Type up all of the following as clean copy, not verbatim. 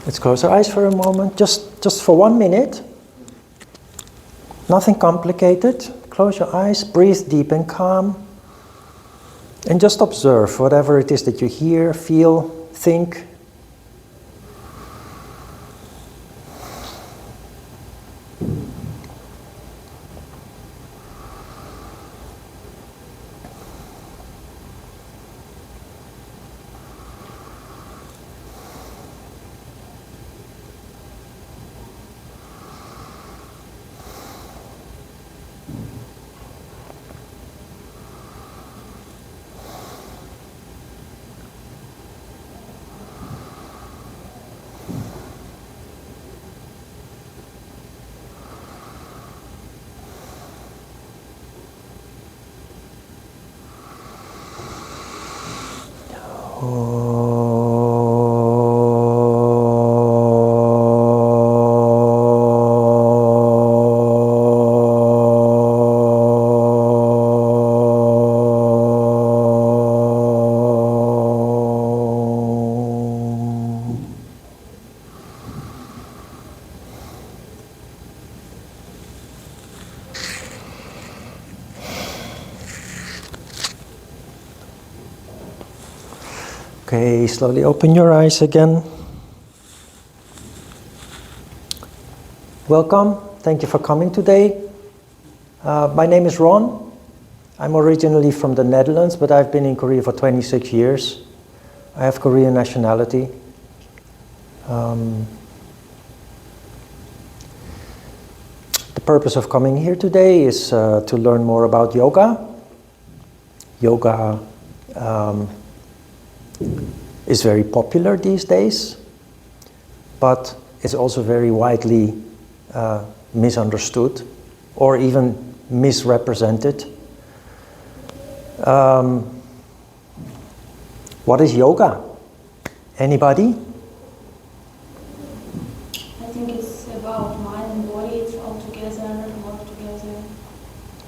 Let's close our eyes for a moment, just for 1 minute. Nothing complicated. Close your eyes, breathe deep and calm, and just observe whatever it is that you hear, feel, think. Okay, slowly open your eyes again. Welcome, thank you for coming today. My name is Ron. I'm originally from the Netherlands, but I've been in Korea for 26 years. I have Korean nationality. The purpose of coming here today is to learn more about yoga. Yoga is very popular these days, but it's also very widely misunderstood or even misrepresented. What is yoga? Anybody? I think it's about mind and body, it's all together, work together.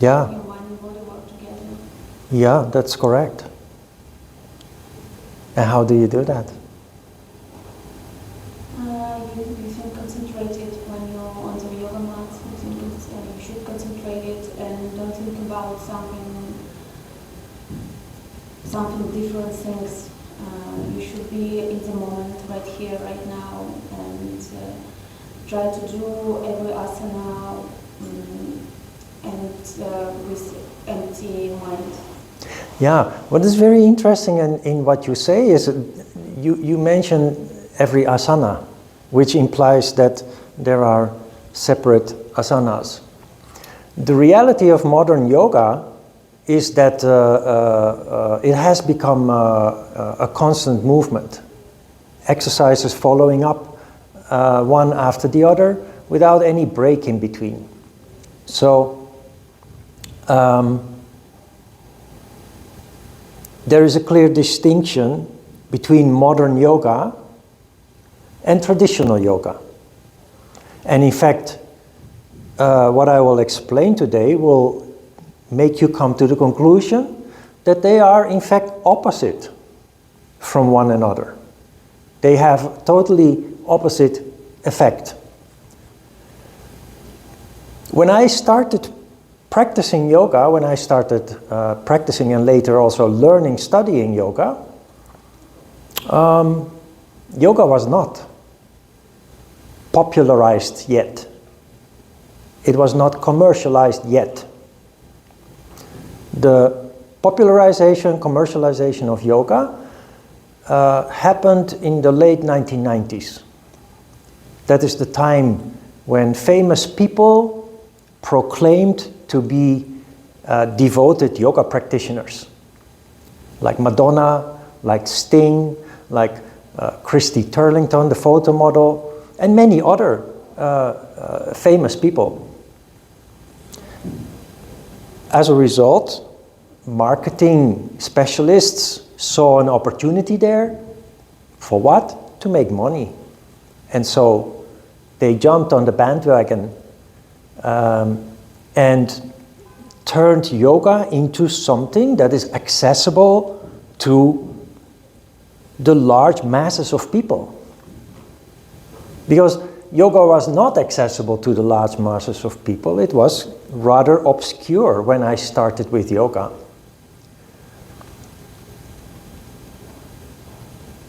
Yeah. Your mind and body work together. Yeah, that's correct. And how do you do that? You think concentrated when you're on the yoga mat. You think you should concentrate it and don't think about something different things. You should be in the moment, right here, right now, and try to do every asana and with empty mind. Yeah, what is very interesting in what you say is you mention every asana, which implies that there are separate asanas. The reality of modern yoga is that it has become a constant movement. Exercises following up one after the other without any break in between. So there is a clear distinction between modern yoga and traditional yoga. And in fact, what I will explain today will make you come to the conclusion that they are in fact opposite from one another. They have totally opposite effect. When I started practicing yoga, when I started practicing and later also learning, studying yoga, yoga was not popularized yet. It was not commercialized yet. The popularization, commercialization of yoga happened in the late 1990s. That is the time when famous people proclaimed to be devoted yoga practitioners, like Madonna, like Sting, like Christy Turlington, the photo model, and many other famous people. As a result, marketing specialists saw an opportunity there. For what? To make money. And so they jumped on the bandwagon and turned yoga into something that is accessible to the large masses of people. Because yoga was not accessible to the large masses of people. It was rather obscure when I started with yoga.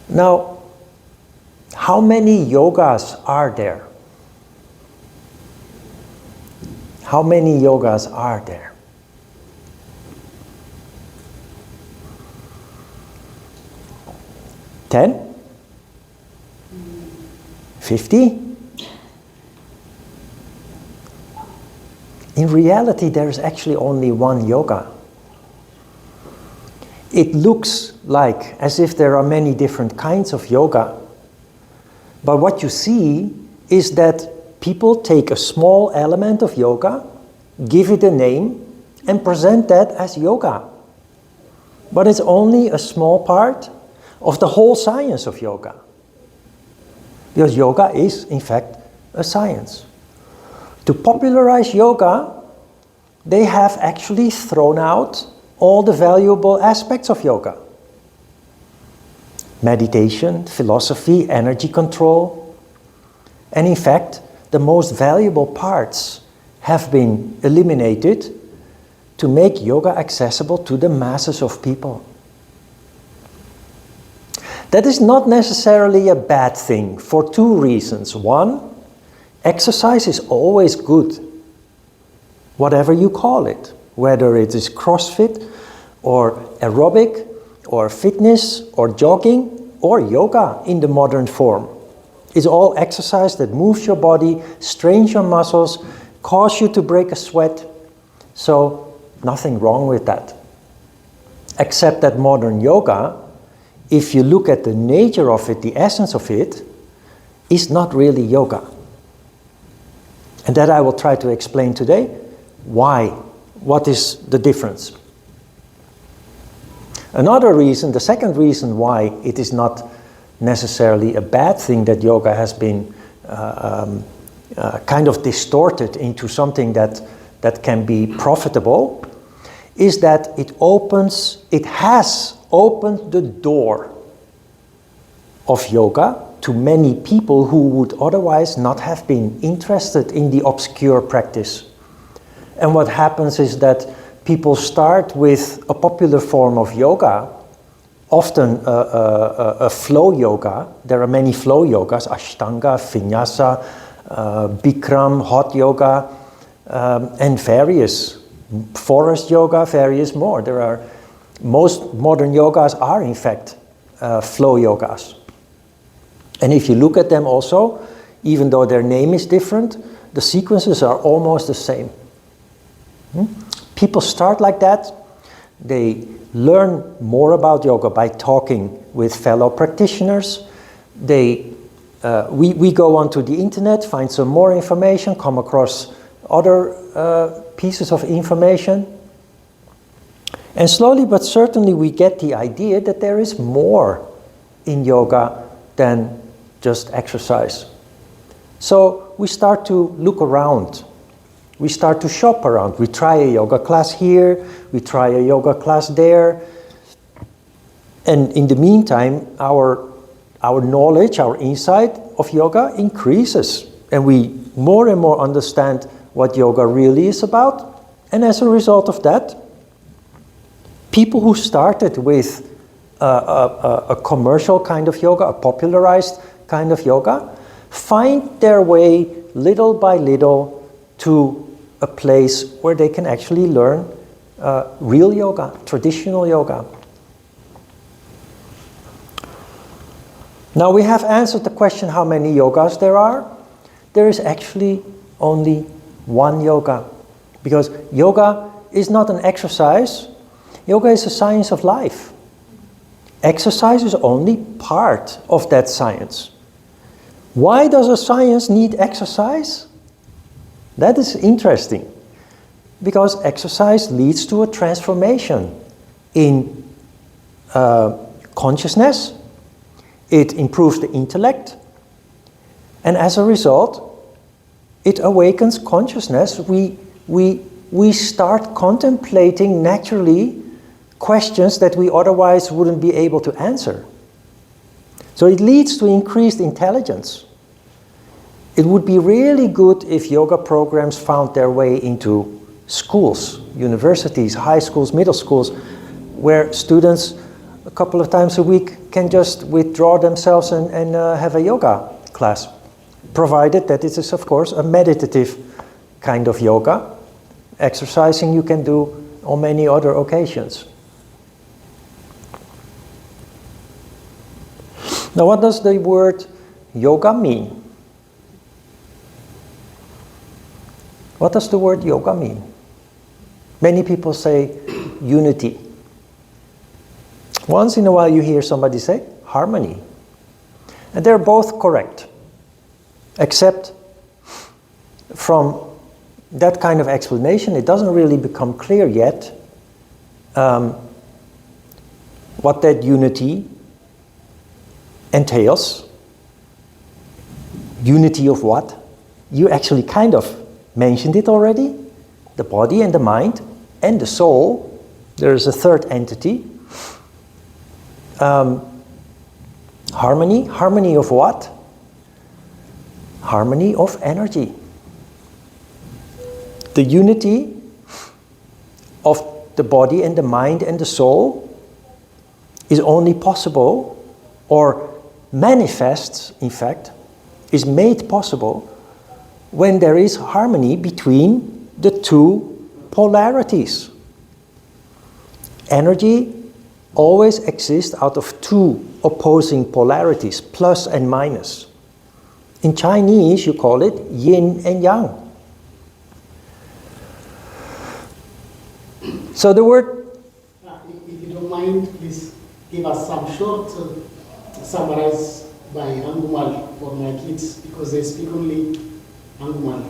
Now, how many yogas are there? How many yogas are there? 10? 50? In reality, there is actually only one yoga. It looks like as if there are many different kinds of yoga. But what you see is that people take a small element of yoga, give it a name, and present that as yoga. But it's only a small part of the whole science of yoga. Because yoga is, in fact, a science. To popularize yoga, they have actually thrown out all the valuable aspects of yoga. Meditation, philosophy, energy control. And in fact, the most valuable parts have been eliminated to make yoga accessible to the masses of people. That is not necessarily a bad thing for two reasons. One, exercise is always good, whatever you call it, whether it is CrossFit or aerobic or fitness or jogging or yoga in the modern form. It's all exercise that moves your body, strains your muscles, causes you to break a sweat. So nothing wrong with that. Except that modern yoga, if you look at the nature of it, the essence of it, is not really yoga. And that I will try to explain today. Why? What is the difference? Another reason, the second reason why it is not necessarily a bad thing that yoga has been kind of distorted into something that can be profitable, is that it has opened the door of yoga to many people who would otherwise not have been interested in the obscure practice. And what happens is that people start with a popular form of yoga, often a flow yoga. There are many flow yogas, Ashtanga, Vinyasa, Bikram, hot yoga, and various forest yoga, various more. Most modern yogas are in fact flow yogas. And if you look at them also, even though their name is different, the sequences are almost the same. People start like that. They learn more about yoga by talking with fellow practitioners. We go onto the internet, find some more information, come across other pieces of information. And slowly but certainly we get the idea that there is more in yoga than just exercise. So we start to look around. We start to shop around. We try a yoga class here, we try a yoga class there. And in the meantime, our knowledge, our insight of yoga increases. And we more and more understand what yoga really is about. And as a result of that, people who started with a commercial kind of yoga, a popularized kind of yoga, find their way little by little to a place where they can actually learn real yoga, traditional yoga. Now we have answered the question how many yogas there are. There is actually only one yoga, because yoga is not an exercise. Yoga is a science of life. Exercise is only part of that science. Why does a science need exercise? That is interesting, because exercise leads to a transformation in consciousness. It improves the intellect, and as a result, it awakens consciousness. We start contemplating naturally questions that we otherwise wouldn't be able to answer. So it leads to increased intelligence. It would be really good if yoga programs found their way into schools, universities, high schools, middle schools, where students a couple of times a week can just withdraw themselves and have a yoga class, provided that it is, of course, a meditative kind of yoga. Exercising you can do on many other occasions. Now, what does the word yoga mean? What does the word yoga mean? Many people say unity. Once in a while you hear somebody say harmony. And they're both correct. Except from that kind of explanation, it doesn't really become clear yet what that unity entails. Unity of what? You actually kind of mentioned it already. The body and the mind and the soul. There is a third entity. Harmony. Harmony of what? Harmony of energy. The unity of the body and the mind and the soul is only possible, or manifests, in fact, is made possible when there is harmony between the two polarities. Energy always exists out of two opposing polarities, plus and minus. In Chinese, you call it yin and yang. So the word... If you don't mind, please give us some short summarize by Angumal for my kids, because they speak only Angumal.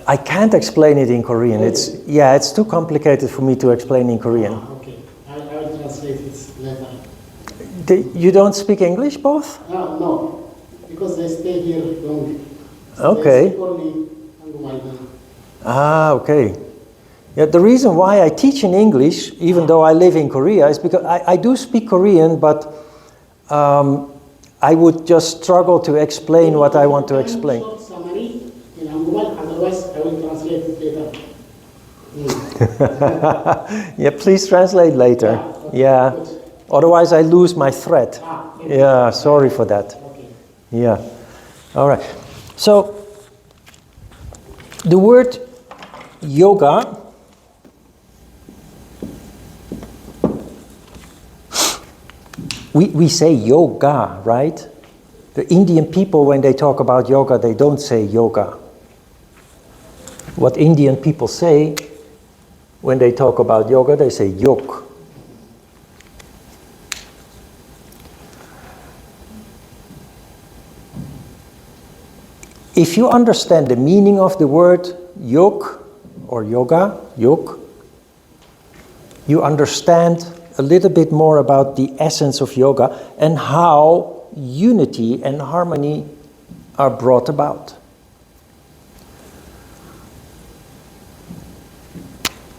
I can't explain it in Korean. It's too complicated for me to explain in Korean. Okay, I will translate it later. You don't speak English, both? No, because they stay here long. So Okay. they speak only Angumal. Okay. Yeah, the reason why I teach in English, even though I live in Korea, is because I do speak Korean, but I would just struggle to explain what I want to explain. Short summary in Angumal, otherwise I will translate it later. Yeah, please translate later. Yeah. Otherwise I lose my thread. Yeah, sorry for that. Okay. Yeah. All right. So the word yoga we say yoga, right? The Indian people, when they talk about yoga, they don't say yoga. What Indian people say when they talk about yoga, they say yog. If you understand the meaning of the word yog or yoga, yog, you understand a little bit more about the essence of yoga and how unity and harmony are brought about.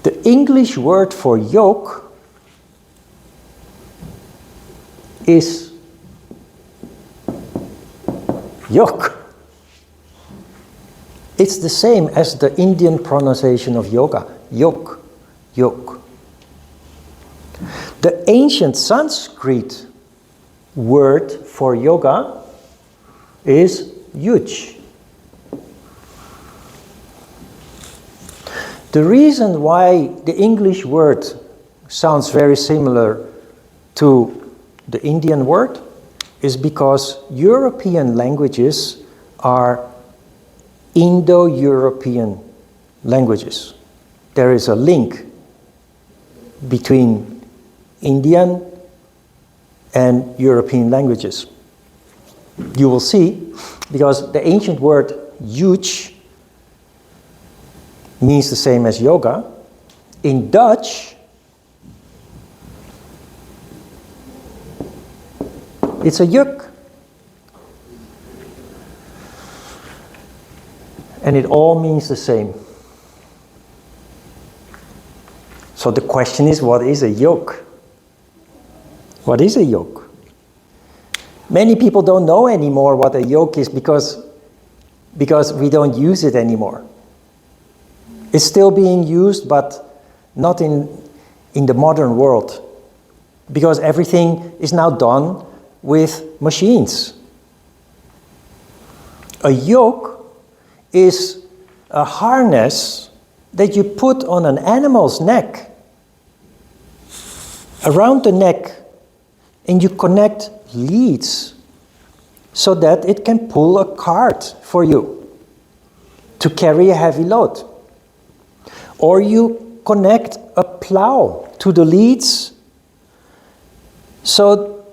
The English word for yoke is yoke. It's the same as the Indian pronunciation of yoga, yoke, yoke. The ancient Sanskrit word for yoga is yuj. The reason why the English word sounds very similar to the Indian word is because European languages are Indo-European languages. There is a link between Indian and European languages. You will see, because the ancient word yuj means the same as yoga. In Dutch, it's a juk. And it all means the same. So the question is, what is a yoke? What is a yoke? Many people don't know anymore what a yoke is because we don't use it anymore. It's still being used, but not in the modern world, because everything is now done with machines. A yoke is a harness that you put on an animal's neck, around the neck, and you connect leads so that it can pull a cart for you to carry a heavy load. Or you connect a plow to the leads so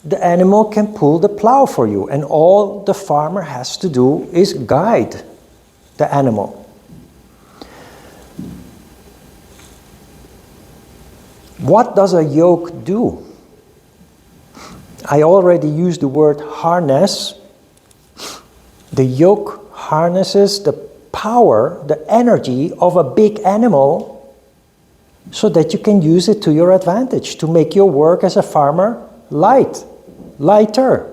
the animal can pull the plow for you, and all the farmer has to do is guide the animal. What does a yoke do? I already used the word harness. The yoke harnesses the power, the energy of a big animal so that you can use it to your advantage, to make your work as a farmer lighter.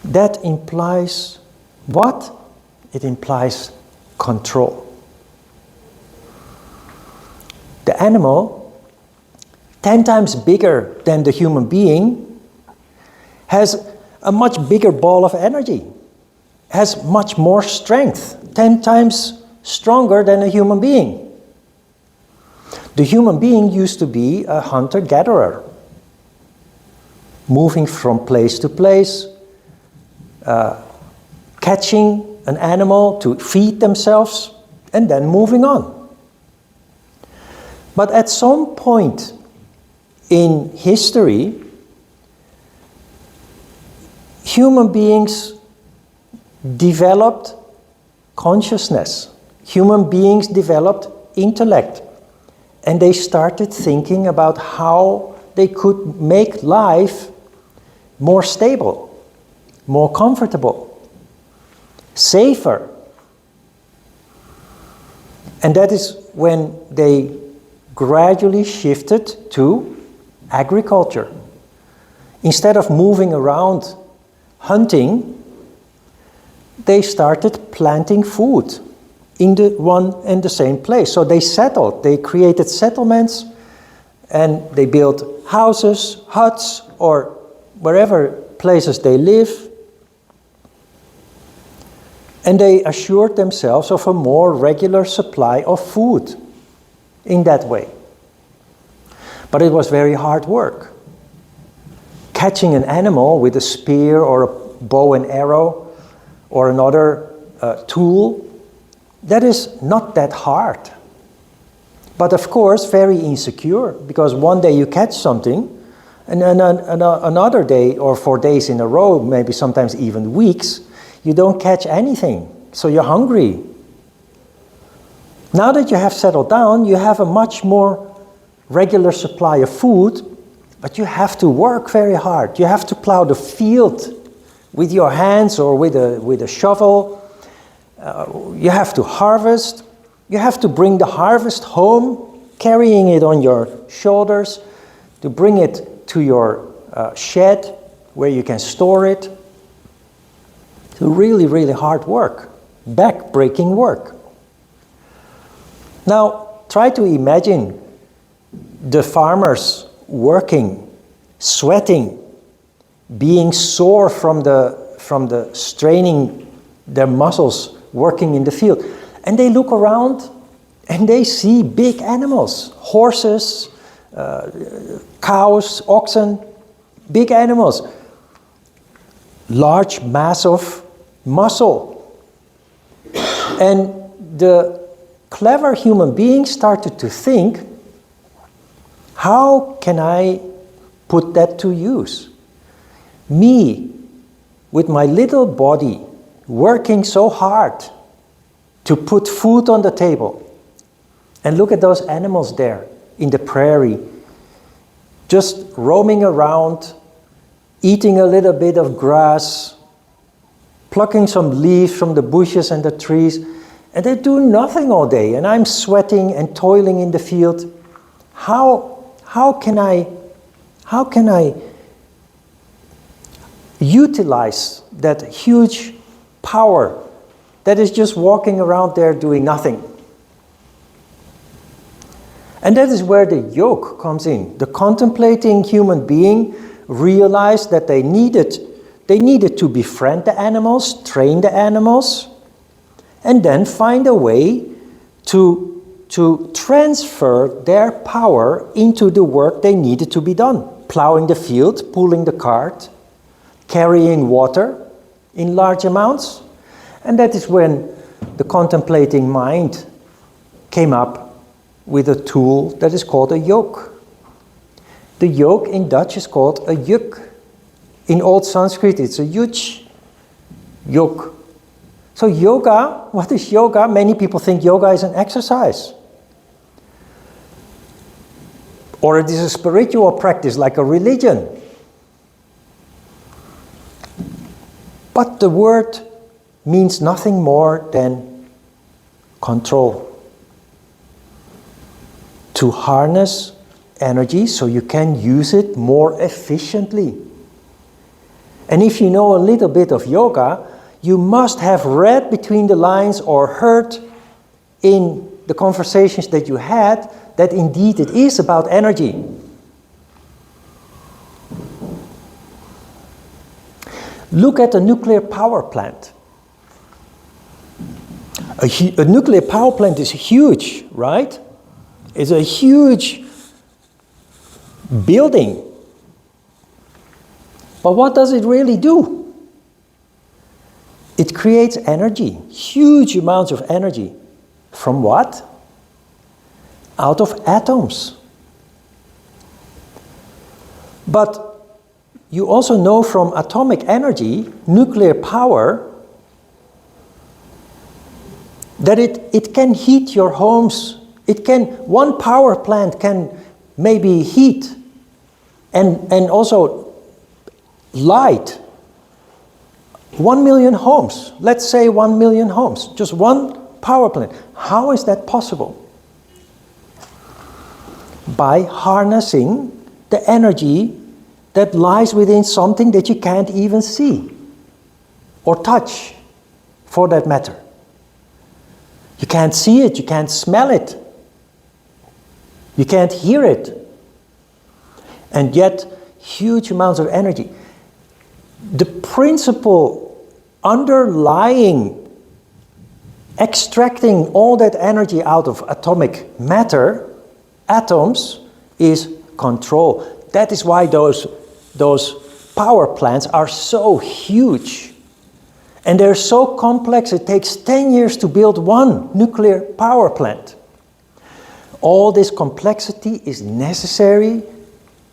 That implies what? It implies control. The animal, 10 times bigger than the human being, has a much bigger ball of energy, has much more strength, 10 times stronger than a human being. The human being used to be a hunter-gatherer, moving from place to place, catching an animal to feed themselves, and then moving on. But at some point in history, human beings developed consciousness. Human beings developed intellect. And they started thinking about how they could make life more stable, more comfortable, safer. And that is when they gradually shifted to agriculture. Instead of moving around hunting, they started planting food in the one and the same place. So they settled, they created settlements, and they built houses, huts, or wherever places they live. And they assured themselves of a more regular supply of food in that way. But it was very hard work. Catching an animal with a spear or a bow and arrow or another tool, that is not that hard. But of course very insecure, because one day you catch something and then another day or 4 days in a row, maybe sometimes even weeks, you don't catch anything. So you're hungry. Now that you have settled down, you have a much more regular supply of food, but you have to work very hard. You have to plow the field with your hands or with a shovel. You have to harvest. You have to bring the harvest home, carrying it on your shoulders, to bring it to your shed where you can store it. So really, really hard work, back-breaking work. Now, try to imagine the farmers working, sweating, being sore from the straining their muscles working in the field. And they look around and they see big animals, horses, cows, oxen, big animals, large mass of muscle. And the clever human beings started to think, how can I put that to use? Me, with my little body, working so hard to put food on the table. And look at those animals there in the prairie, just roaming around, eating a little bit of grass, plucking some leaves from the bushes and the trees, and they do nothing all day, and I'm sweating and toiling in the field. How can I How can I utilize that huge power that is just walking around there doing nothing? And that is where the yoke comes in. The contemplating human being realized that they needed to befriend the animals, train the animals, and then find a way to transfer their power into the work they needed to be done. Plowing the field, pulling the cart, carrying water in large amounts. And that is when the contemplating mind came up with a tool that is called a yoke. The yoke in Dutch is called a juk. In Old Sanskrit it's a yuch, yoke. So yoga, what is yoga? Many people think yoga is an exercise. Or it is a spiritual practice like a religion. But the word means nothing more than control. To harness energy so you can use it more efficiently. And if you know a little bit of yoga, you must have read between the lines or heard in the conversations that you had that indeed it is about energy. Look at a nuclear power plant. A nuclear power plant is huge, right? It's a huge building. But what does it really do? It creates energy, huge amounts of energy. From what? Out of atoms. But you also know from atomic energy, nuclear power, that it can heat your homes. One power plant can maybe heat and also light 1 million homes. Let's say 1 million homes. Just one power plant. How is that possible? By harnessing the energy that lies within something that you can't even see or touch, for that matter. You can't see it, you can't smell it, you can't hear it. And yet, huge amounts of energy. The principle underlying extracting all that energy out of atomic matter, atoms, is control. That is why those power plants are so huge. And they're so complex, it takes 10 years to build one nuclear power plant. All this complexity is necessary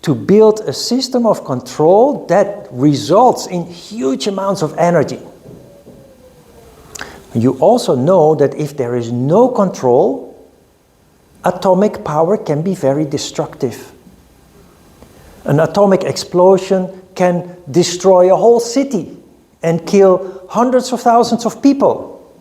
to build a system of control that results in huge amounts of energy. You also know that if there is no control, atomic power can be very destructive. An atomic explosion can destroy a whole city and kill hundreds of thousands of people.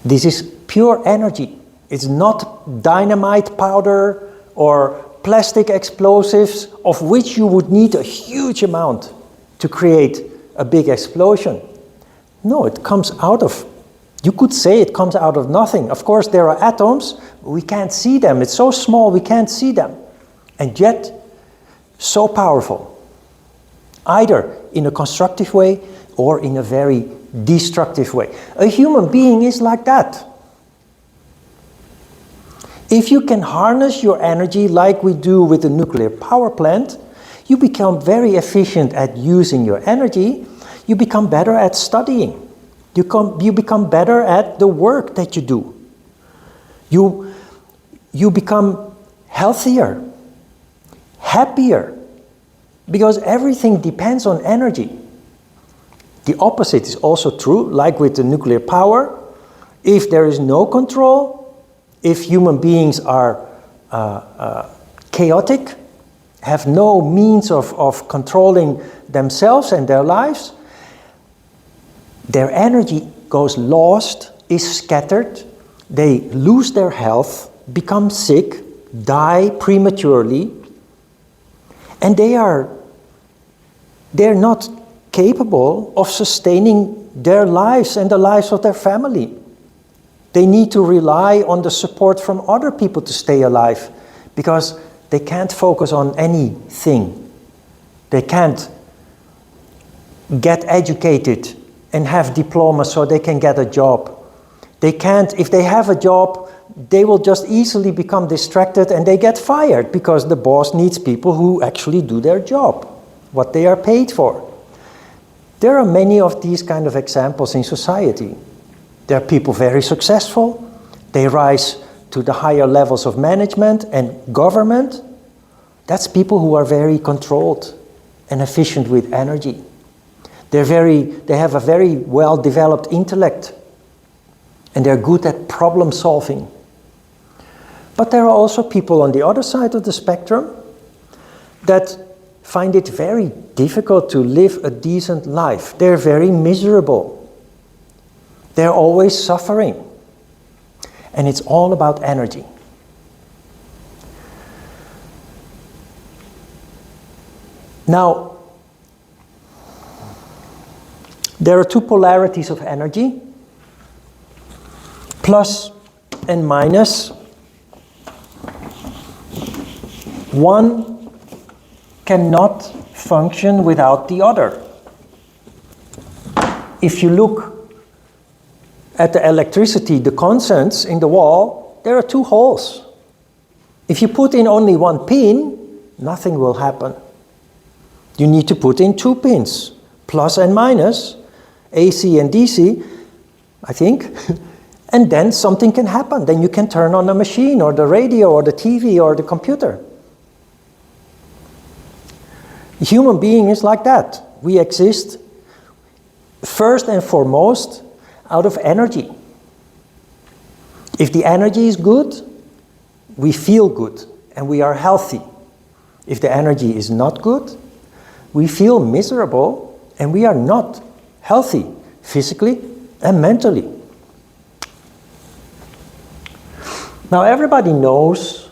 This is pure energy. It's not dynamite powder or plastic explosives, of which you would need a huge amount to create a big explosion. No, it comes out of, you could say it comes out of nothing. Of course, there are atoms, but we can't see them. It's so small, we can't see them. And yet, so powerful. Either in a constructive way or in a very destructive way. A human being is like that. If you can harness your energy like we do with the nuclear power plant, you become very efficient at using your energy. You become better at studying. You become better at the work that you do. You become healthier, happier, because everything depends on energy. The opposite is also true, like with the nuclear power. If there is no control, if human beings are chaotic, have no means of controlling themselves and their lives, their energy goes lost, is scattered, they lose their health, become sick, die prematurely, And they're not capable of sustaining their lives and the lives of their family. They need to rely on the support from other people to stay alive, because they can't focus on anything. They can't get educated and have diplomas so they can get a job. They can't, if they have a job, they will just easily become distracted and they get fired because the boss needs people who actually do their job, what they are paid for. There are many of these kind of examples in society. There are people very successful. They rise to the higher levels of management and government. That's people who are very controlled and efficient with energy. They have a very well-developed intellect, and they're good at problem solving. But there are also people on the other side of the spectrum that find it very difficult to live a decent life. They're very miserable. They're always suffering. And it's all about energy. Now, there are two polarities of energy, plus and minus. One cannot function without the other. If you look at the electricity, the constants in the wall, there are two holes. If you put in only one pin, nothing will happen. You need to put in two pins, plus and minus, AC and DC, I think, and then something can happen. Then you can turn on the machine or the radio or the TV or the computer. The human being is like that. We exist first and foremost out of energy. If the energy is good, we feel good and we are healthy. If the energy is not good, we feel miserable and we are not healthy physically and mentally. Now everybody knows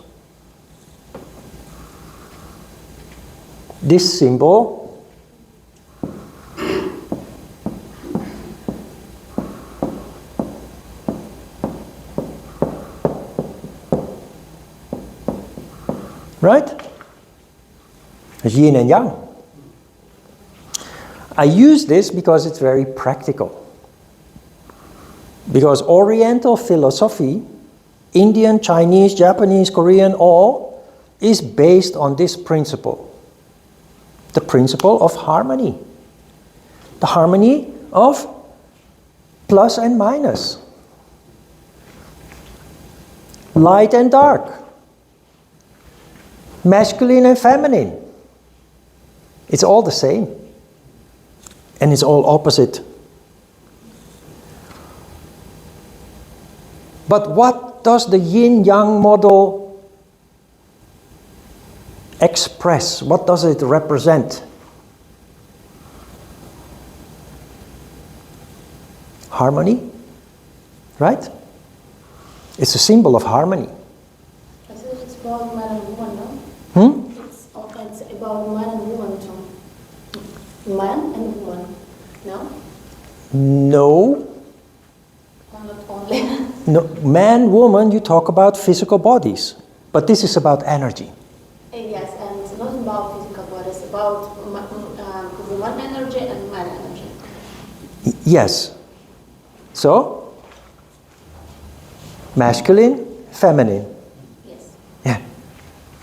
this symbol. Right? Yin and Yang. I use this because it's very practical. Because Oriental philosophy, Indian, Chinese, Japanese, Korean, all, is based on this principle. The principle of harmony. The harmony of plus and minus. Light and dark. Masculine and feminine. It's all the same. And it's all opposite. But what does the yin-yang model express? What does it represent? Harmony, right? It's a symbol of harmony. I said it's about man and woman, no? It's about man and woman too. Man and woman, no? No. Or not only. No, man, woman, you talk about physical bodies. But this is about energy. Yes, and it's not about physical bodies, about woman energy and man energy. Yes. So, masculine, feminine. Yes. Yeah.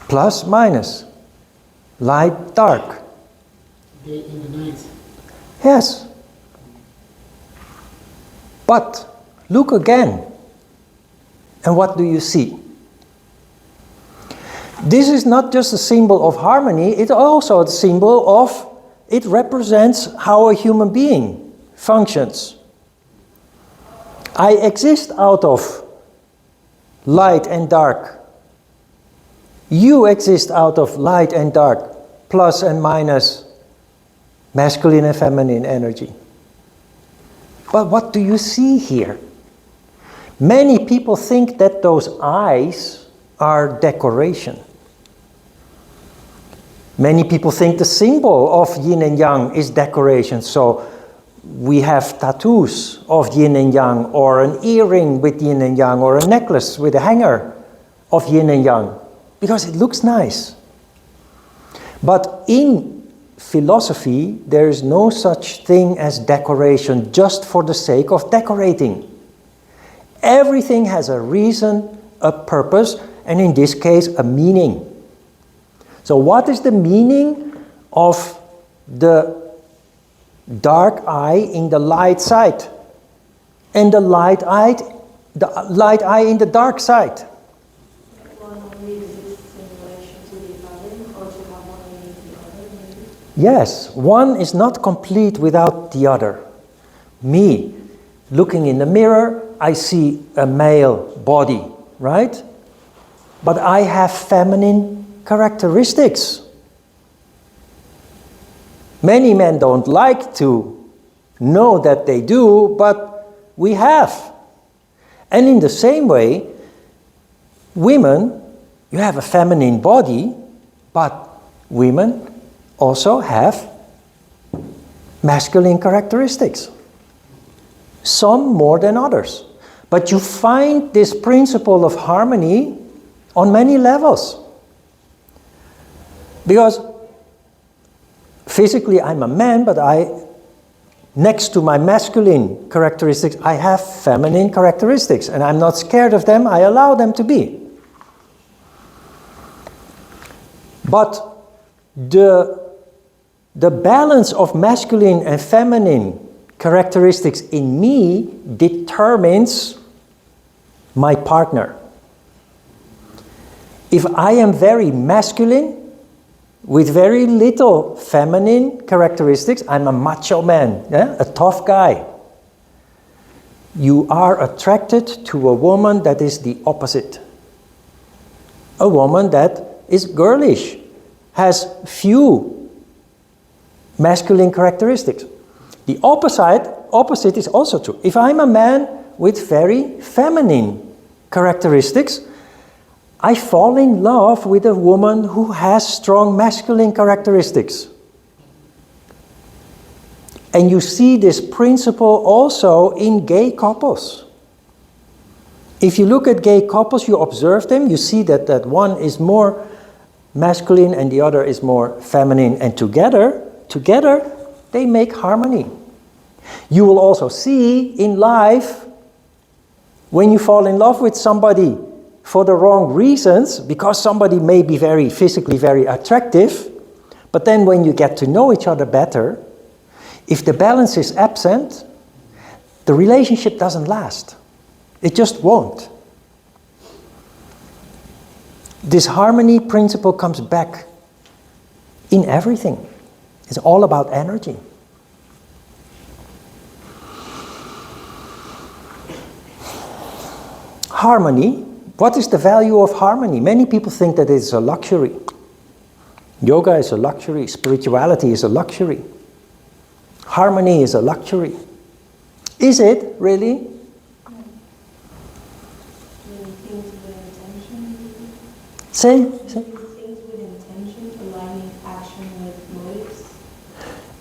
Plus, minus. Light, dark. Day and the night. Yes. But, look again. And what do you see? This is not just a symbol of harmony, it's also a symbol of, it represents how a human being functions. I exist out of light and dark. You exist out of light and dark, plus and minus, masculine and feminine energy. But what do you see here? Many people think that those eyes are decoration. Many people think the symbol of yin and yang is decoration. So we have tattoos of yin and yang, or an earring with yin and yang, or a necklace with a hanger of yin and yang, because it looks nice. But in philosophy, there is no such thing as decoration just for the sake of decorating. Everything has a reason, a purpose, and in this case, a meaning. So what is the meaning of the dark eye in the light side, and the light eye in the dark side? One only exists in relation to the other, or to have one only the other, maybe? Yes, one is not complete without the other. Me, looking in the mirror, I see a male body, right? But I have feminine characteristics. Many men don't like to know that they do, but we have. And in the same way, women, you have a feminine body, but women also have masculine characteristics. Some more than others. But you find this principle of harmony on many levels. Because physically I'm a man, but next to my masculine characteristics, I have feminine characteristics, and I'm not scared of them, I allow them to be. But the balance of masculine and feminine characteristics in me determines my partner. If I am very masculine, with very little feminine characteristics, I'm a macho man, yeah? A tough guy. You are attracted to a woman that is the opposite. A woman that is girlish, has few masculine characteristics. The opposite is also true. If I'm a man with very feminine characteristics, I fall in love with a woman who has strong masculine characteristics. And you see this principle also in gay couples. If you look at gay couples, you observe them, you see that one is more masculine and the other is more feminine, and together they make harmony. You will also see in life, when you fall in love with somebody for the wrong reasons, because somebody may be physically very attractive, but then when you get to know each other better, if the balance is absent, the relationship doesn't last. It just won't. This harmony principle comes back in everything. It's all about energy. Harmony. What is the value of harmony? Many people think that it's a luxury. Yoga is a luxury. Spirituality is a luxury. Harmony is a luxury. Is it really? Things with intention. Say. Things with intention, aligning action with motives.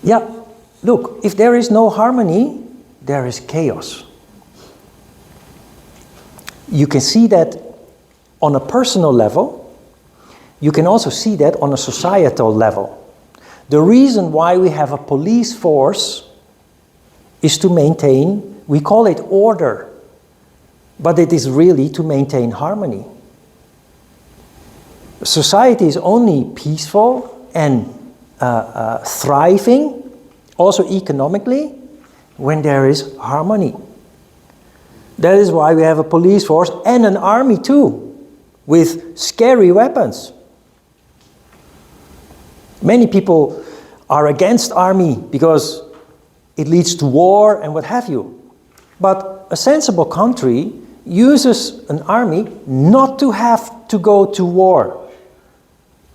Yeah, look, if there is no harmony, there is chaos. You can see that on a personal level. You can also see that on a societal level. The reason why we have a police force is to maintain, we call it order, but it is really to maintain harmony. Society is only peaceful and thriving, also economically, when there is harmony. That is why we have a police force and an army too, with scary weapons. Many people are against army because it leads to war and what have you. But a sensible country uses an army not to have to go to war,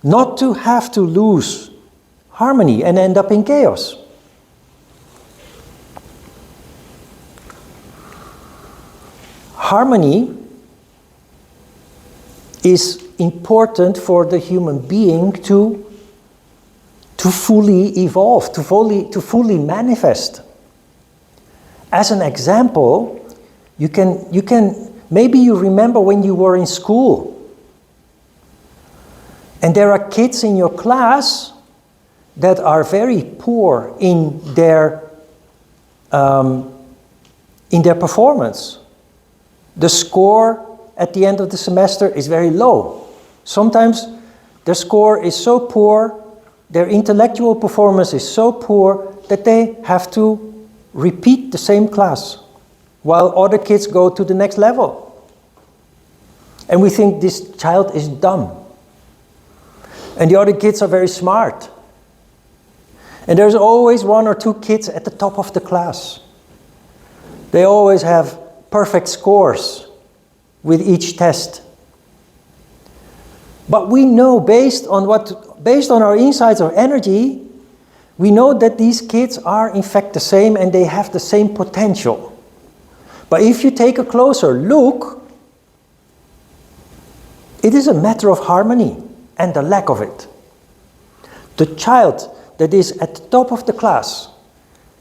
not to have to lose harmony and end up in chaos. Harmony is important for the human being to to fully evolve, to fully manifest. As an example, you can maybe you remember when you were in school, and there are kids in your class that are very poor in their performance. The score at the end of the semester is very low. Sometimes their score is so poor, their intellectual performance is so poor that they have to repeat the same class while other kids go to the next level. And we think this child is dumb. And the other kids are very smart. And there's always one or two kids at the top of the class. They always have perfect scores with each test. But we know based on our insights or energy, we know that these kids are in fact the same and they have the same potential. But if you take a closer look, it is a matter of harmony and the lack of it. The child that is at the top of the class,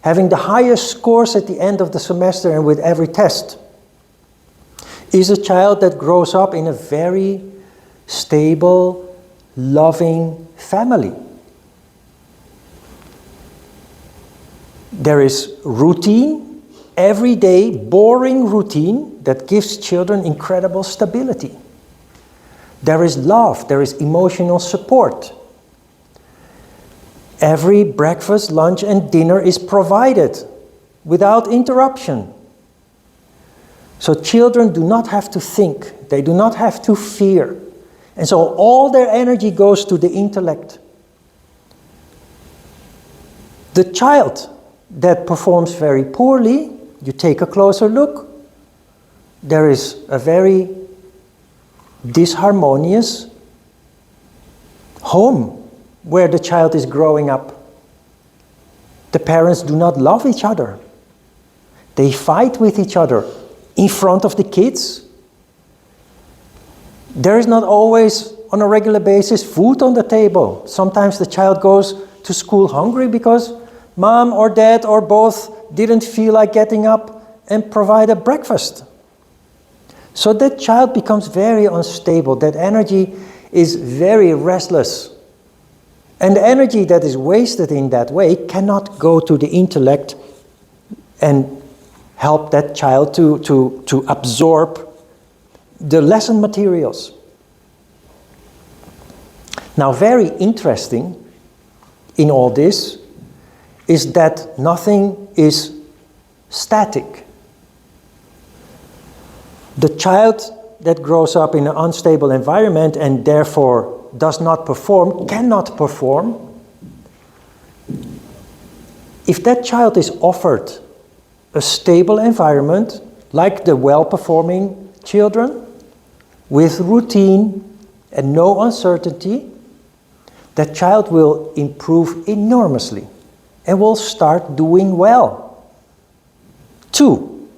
having the highest scores at the end of the semester and with every test, is a child that grows up in a very stable, loving family. There is routine, everyday, boring routine that gives children incredible stability. There is love, there is emotional support. Every breakfast, lunch, and dinner is provided without interruption. So children do not have to think, they do not have to fear. And so all their energy goes to the intellect. The child that performs very poorly, you take a closer look, there is a very disharmonious home where the child is growing up. The parents do not love each other. They fight with each other in front of the kids. There is not always, on a regular basis, food on the table. Sometimes the child goes to school hungry because mom or dad or both didn't feel like getting up and provide a breakfast. So that child becomes very unstable. That energy is very restless. And the energy that is wasted in that way cannot go to the intellect and help that child to absorb the lesson materials. Now, very interesting in all this is that nothing is static. The child that grows up in an unstable environment and therefore does not perform, cannot perform. If that child is offered a stable environment, like the well-performing children, with routine and no uncertainty, that child will improve enormously and will start doing well. 2,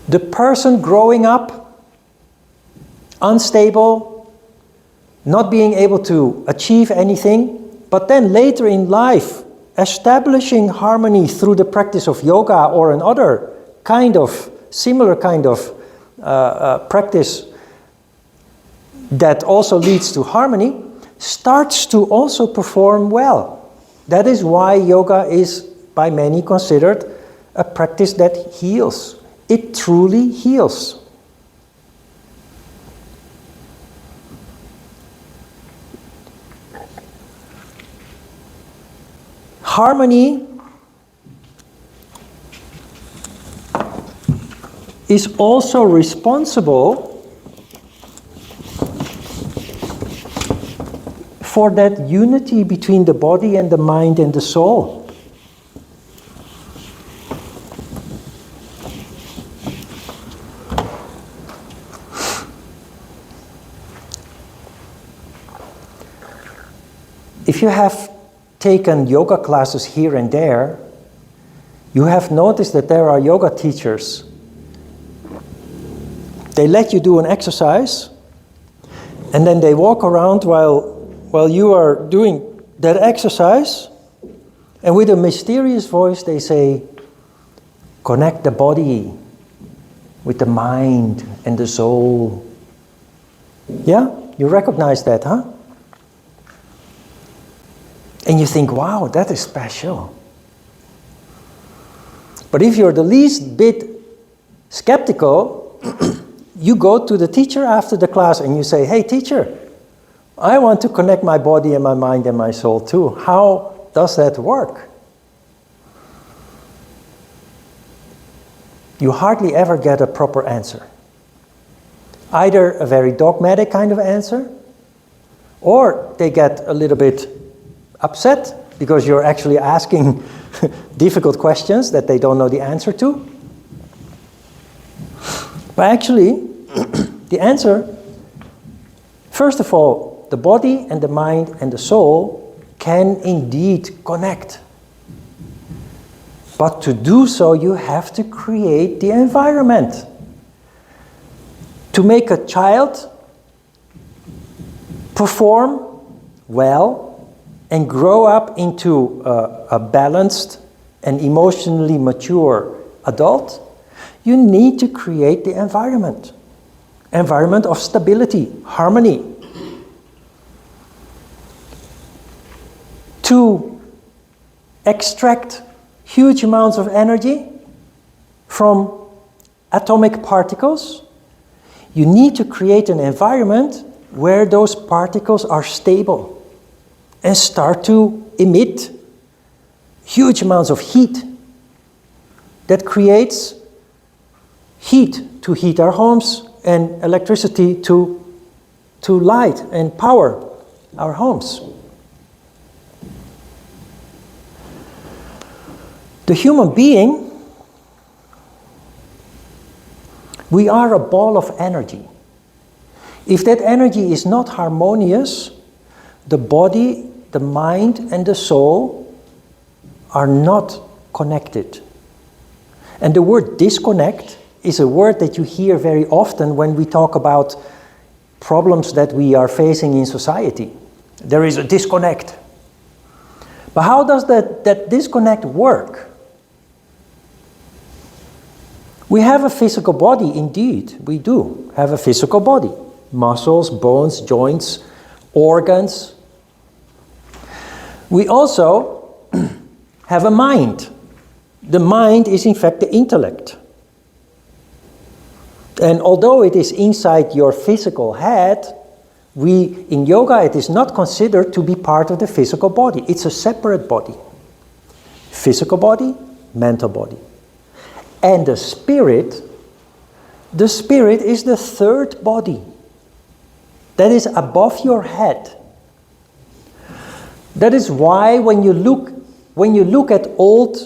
the person growing up unstable, not being able to achieve anything, but then later in life establishing harmony through the practice of yoga or another similar kind of practice that also leads to harmony, starts to also perform well. That is why yoga is by many considered a practice that heals. It truly heals. Harmony is also responsible for that unity between the body and the mind and the soul. If you have taken yoga classes here and there, you have noticed that there are yoga teachers. They let you do an exercise, and then they walk around while while you are doing that exercise, and with a mysterious voice they say, connect the body with the mind and the soul. Yeah? You recognize that, huh? And you think, wow, that is special. But if you're the least bit skeptical, you go to the teacher after the class and you say, hey teacher, I want to connect my body and my mind and my soul too. How does that work? You hardly ever get a proper answer. Either a very dogmatic kind of answer, or they get a little bit upset because you're actually asking difficult questions that they don't know the answer to. But actually, the answer, first of all, the body and the mind and the soul can indeed connect. But to do so, you have to create the environment. To make a child perform well and grow up into a balanced and emotionally mature adult, you need to create the environment. Environment of stability, harmony. To extract huge amounts of energy from atomic particles, you need to create an environment where those particles are stable and start to emit huge amounts of heat that creates heat to heat our homes and electricity to light and power our homes. The human being, we are a ball of energy. If that energy is not harmonious, the body, the mind, and the soul are not connected. And the word disconnect is a word that you hear very often when we talk about problems that we are facing in society. There is a disconnect. But how does that disconnect work? We have a physical body, indeed. We do have a physical body. Muscles, bones, joints, organs. We also have a mind. The mind is in fact the intellect. And although it is inside your physical head, in yoga it is not considered to be part of the physical body. It's a separate body. Physical body, mental body. And the spirit is the third body that is above your head. That is why when you look at old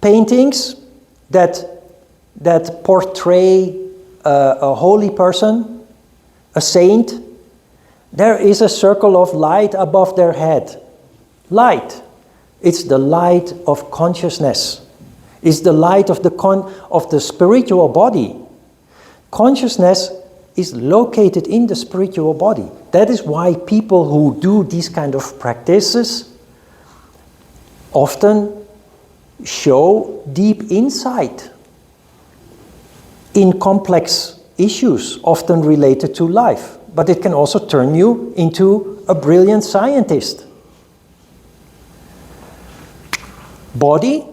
paintings that portray a holy person, a saint, there is a circle of light above their head. Light. It's the light of consciousness. It's the light of the spiritual body. Consciousness is located in the spiritual body. That is why people who do these kind of practices often show deep insight in complex issues, often related to life. But it can also turn you into a brilliant scientist. Body,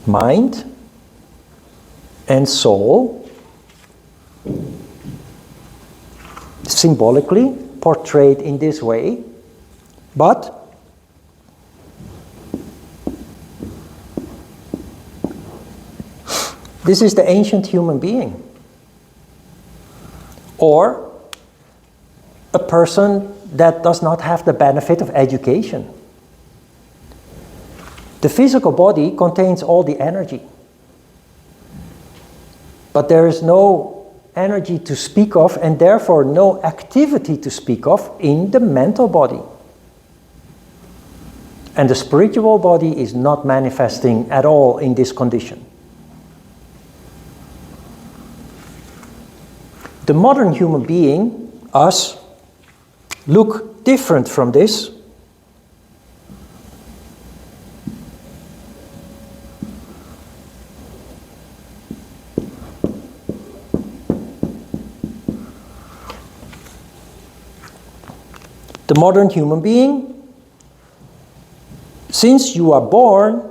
mind, and soul, symbolically portrayed in this way, but this is the ancient human being, or a person that does not have the benefit of education. The physical body contains all the energy, but there is no energy to speak of and therefore no activity to speak of in the mental body. And the spiritual body is not manifesting at all in this condition. The modern human being, us, look different from this. The modern human being, since you are born,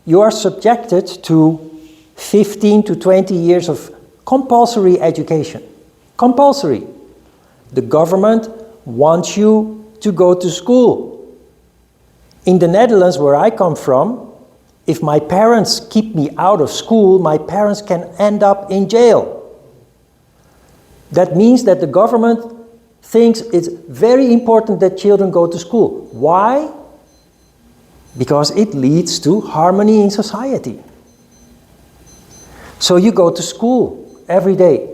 you are subjected to 15 to 20 years of compulsory education. Compulsory. The government wants you to go to school. In the Netherlands, where I come from, if my parents keep me out of school, my parents can end up in jail. That means that the government thinks it's very important that children go to school. Why? Because it leads to harmony in society. So you go to school every day.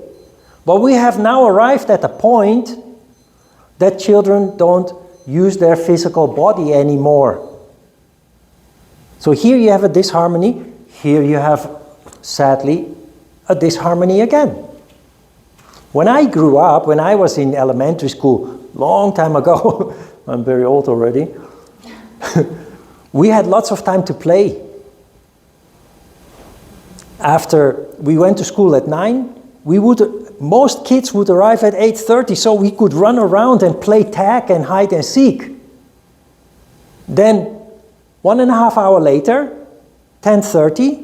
But we have now arrived at a point that children don't use their physical body anymore. So here you have a disharmony, here you have, sadly, a disharmony again. When I grew up, when I was in elementary school, long time ago, I'm very old already, we had lots of time to play. After we went to school at 9, most kids would arrive at 8:30, so we could run around and play tag and hide and seek. Then 1.5 hours later, 10:30,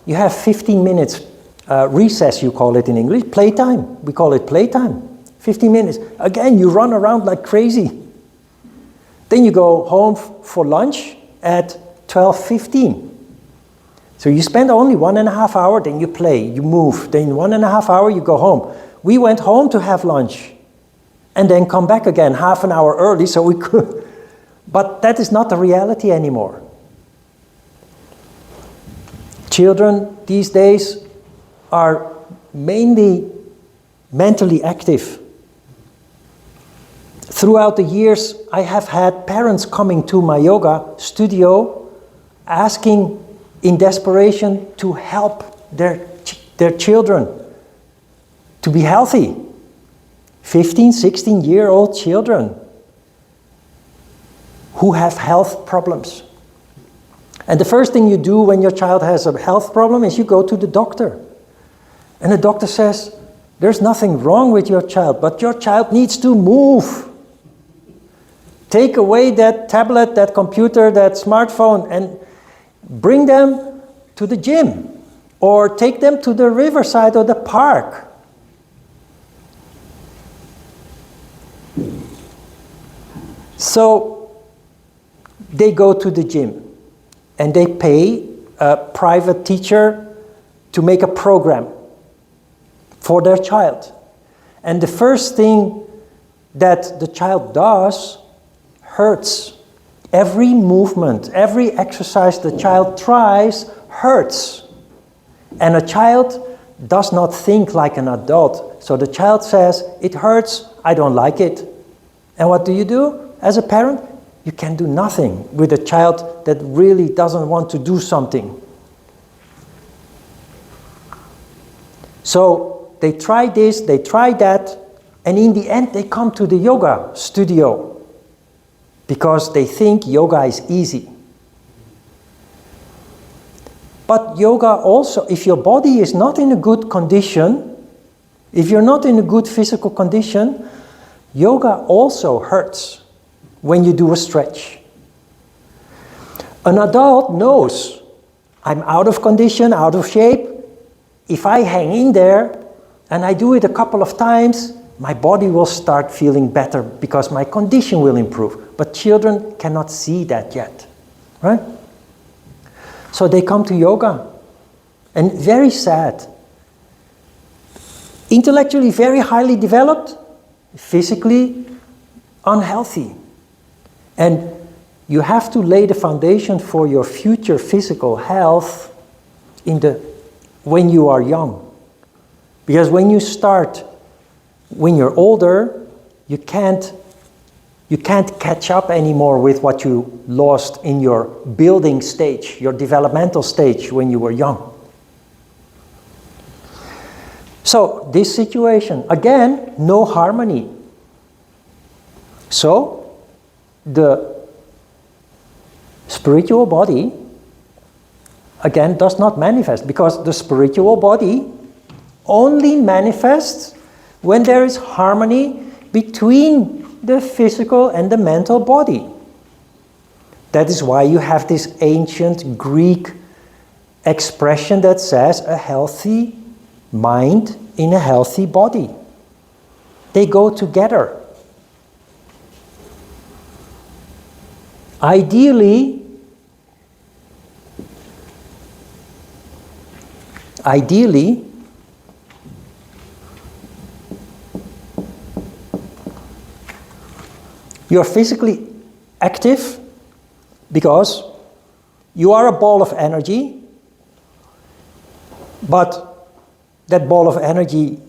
you have 15 minutes recess, you call it in English, playtime. We call it playtime. 15 minutes. Again, you run around like crazy. Then you go home for lunch at 12:15. So you spend only 1.5 hours, then you play, you move. Then 1.5 hours, you go home. We went home to have lunch and then come back again half an hour early so we could. But that is not the reality anymore. Children these days are mainly mentally active. Throughout the years, I have had parents coming to my yoga studio asking in desperation to help their children to be healthy. 15, 16-year-old children who have health problems. And the first thing you do when your child has a health problem is you go to the doctor. And the doctor says, there's nothing wrong with your child, but your child needs to move. Take away that tablet, that computer, that smartphone, and bring them to the gym. Or take them to the riverside or the park. So they go to the gym and they pay a private teacher to make a program for their child. And the first thing that the child does hurts. Every movement, every exercise the child tries hurts. And a child does not think like an adult. So the child says, it hurts, I don't like it. And what do? As a parent, you can do nothing with a child that really doesn't want to do something. So they try this, they try that, and in the end they come to the yoga studio because they think yoga is easy. But yoga also, if your body is not in a good condition, if you're not in a good physical condition, yoga also hurts when you do a stretch. An adult knows, I'm out of condition, out of shape. If I hang in there and I do it a couple of times, my body will start feeling better because my condition will improve. But children cannot see that yet, right? So they come to yoga, and very sad. Intellectually very highly developed, physically unhealthy. And you have to lay the foundation for your future physical health when you are young. Because when you start, when you're older, you You can't catch up anymore with what you lost in your building stage, your developmental stage when you were young. So, this situation, again, no harmony. So, the spiritual body, again, does not manifest, because the spiritual body only manifests when there is harmony between the physical and the mental body. That is why you have this ancient Greek expression that says a healthy mind in a healthy body. They go together. Ideally, you're physically active because you are a ball of energy, but that ball of energy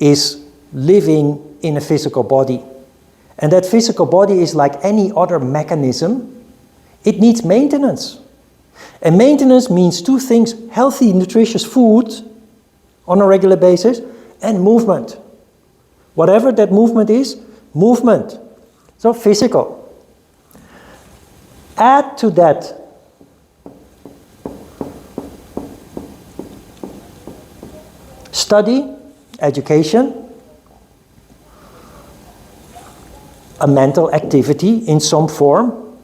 is living in a physical body. And that physical body is like any other mechanism. It needs maintenance. And maintenance means two things: healthy, nutritious food on a regular basis and movement. Whatever that movement is, movement. So physical. Add to that study, education, a mental activity in some form,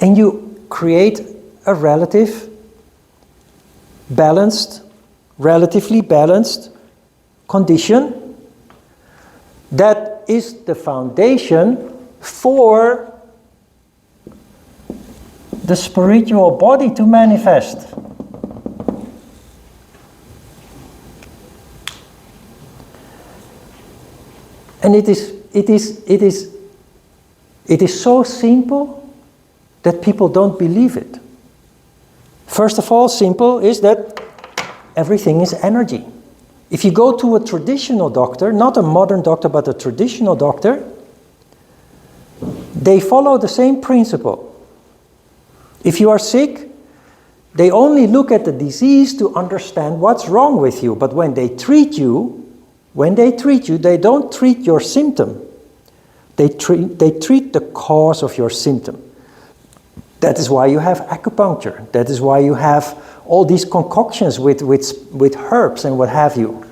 and you create a relatively balanced condition that is the foundation for the spiritual body to manifest. And it is so simple that people don't believe it. First of all, simple is that everything is energy. If you go to a traditional doctor, not a modern doctor, but a traditional doctor, they follow the same principle. If you are sick, they only look at the disease to understand what's wrong with you. But when they treat you, they don't treat your symptom. They treat the cause of your symptom. That is why you have acupuncture. That is why you have all these concoctions with herbs and what have you,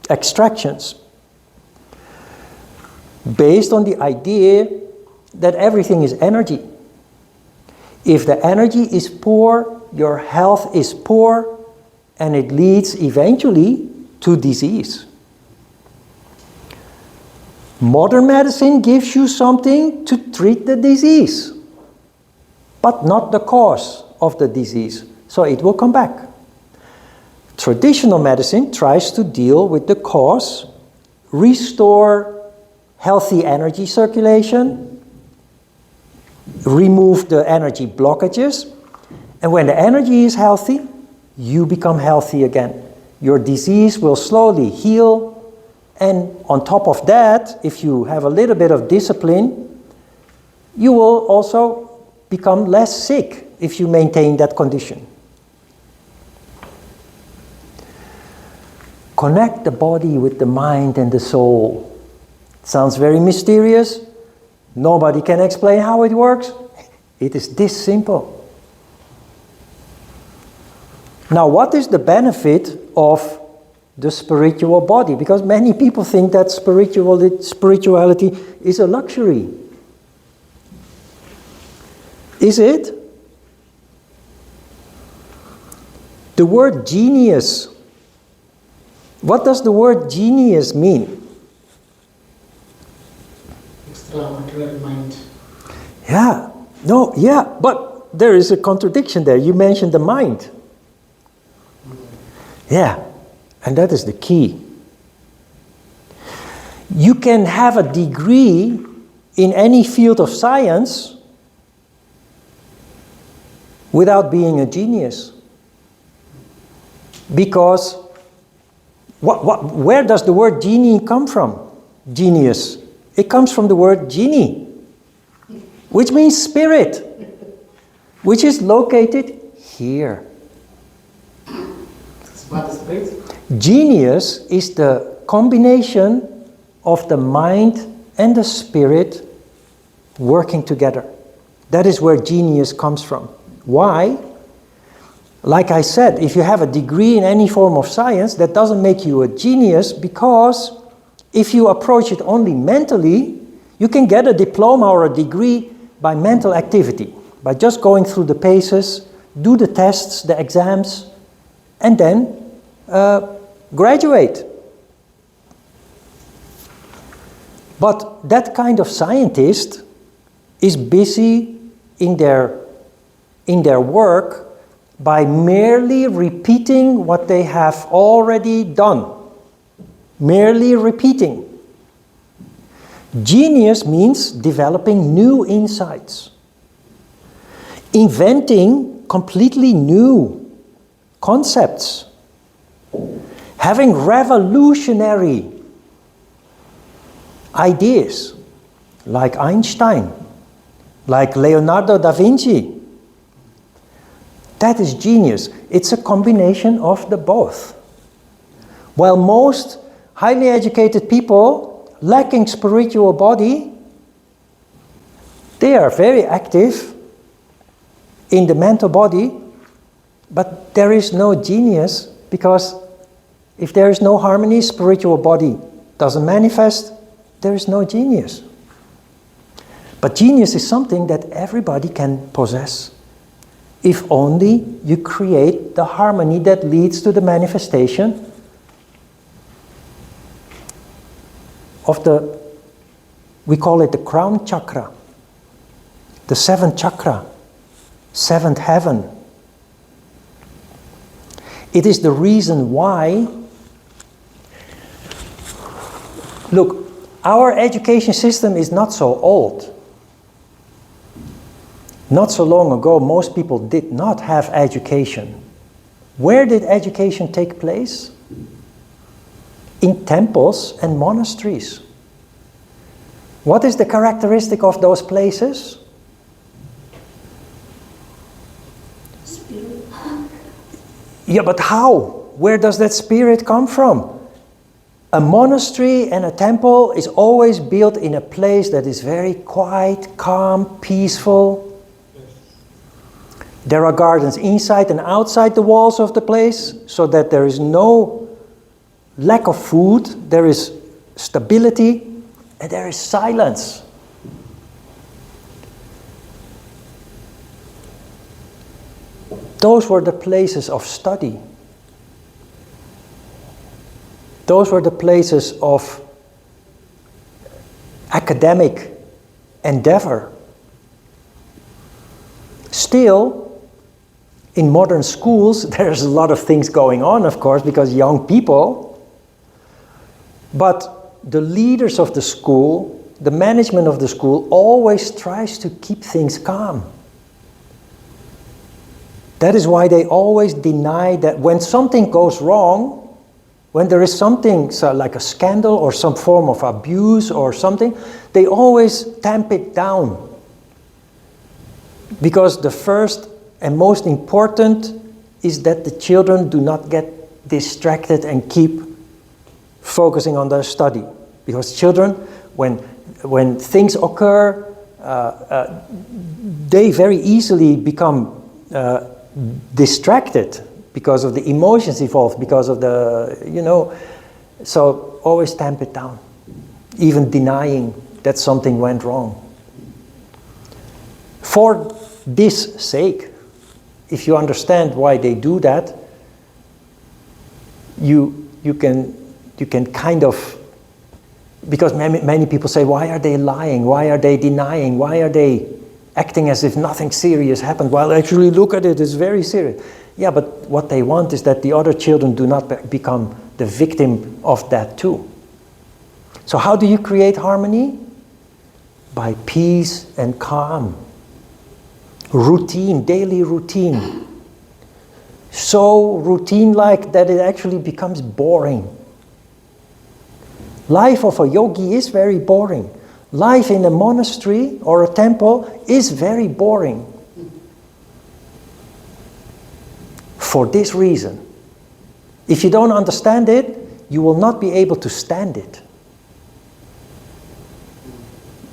extractions. Based on the idea that everything is energy. If the energy is poor, your health is poor, and it leads eventually to disease. Modern medicine gives you something to treat the disease, but not the cause of the disease. So it will come back. Traditional medicine tries to deal with the cause, restore healthy energy circulation, remove the energy blockages, and when the energy is healthy, you become healthy again. Your disease will slowly heal, and on top of that, if you have a little bit of discipline, you will also become less sick if you maintain that condition. Connect the body with the mind and the soul. Sounds very mysterious. Nobody can explain how it works. It is this simple. Now, what is the benefit of the spiritual body? Because many people think that spirituality is a luxury. Is it? The word genius. What does the word genius mean? Extraordinary mind. But there is a contradiction there. You mentioned the mind. Yeah, and that is the key. You can have a degree in any field of science without being a genius. Because where does the word genie come from? Genius. It comes from the word genie, which means spirit, which is located here. What is spirit? Genius is the combination of the mind and the spirit working together. That is where genius comes from. Why? Like I said, if you have a degree in any form of science, that doesn't make you a genius, because if you approach it only mentally, you can get a diploma or a degree by mental activity, by just going through the paces, do the tests, the exams, and then graduate. But that kind of scientist is busy in their work by merely repeating what they have already done. Merely repeating. Genius means developing new insights, inventing completely new concepts, having revolutionary ideas, like Einstein, like Leonardo da Vinci. That is genius. It's a combination of the both. While most highly educated people lacking spiritual body, they are very active in the mental body, but there is no genius, because if there is no harmony, spiritual body doesn't manifest, there is no genius. But genius is something that everybody can possess, if only you create the harmony that leads to the manifestation of we call it the crown chakra, the seventh chakra, seventh heaven. It is the reason why, look, our education system is not so old. Not so long ago, most people did not have education. Where did education take place? In temples and monasteries. What is the characteristic of those places? Spirit. Yeah, but how? Where does that spirit come from? A monastery and a temple is always built in a place that is very quiet, calm, peaceful. There are gardens inside and outside the walls of the place, so that there is no lack of food, there is stability, and there is silence. Those were the places of study. Those were the places of academic endeavor. Still, in modern schools, there's a lot of things going on, of course, because young people, but the leaders of the school, the management of the school, always tries to keep things calm. That is why they always deny that when something goes wrong, when there is something like a scandal or some form of abuse or something, they always tamp it down. Because the first and most important is that the children do not get distracted and keep focusing on their study. Because children, when things occur, they very easily become distracted because of the emotions involved, because of the, so always tamp it down, even denying that something went wrong. For this sake, if you understand why they do that, you can kind of, because many people say, why are they lying? Why are they denying? Why are they acting as if nothing serious happened? While actually look at it, it's very serious. Yeah, but what they want is that the other children do not become the victim of that too. So how do you create harmony? By peace and calm. Routine, daily routine. So routine-like that it actually becomes boring. Life of a yogi is very boring. life in a monastery or a temple is very boring. For this reason. If you don't understand it, you will not be able to stand it.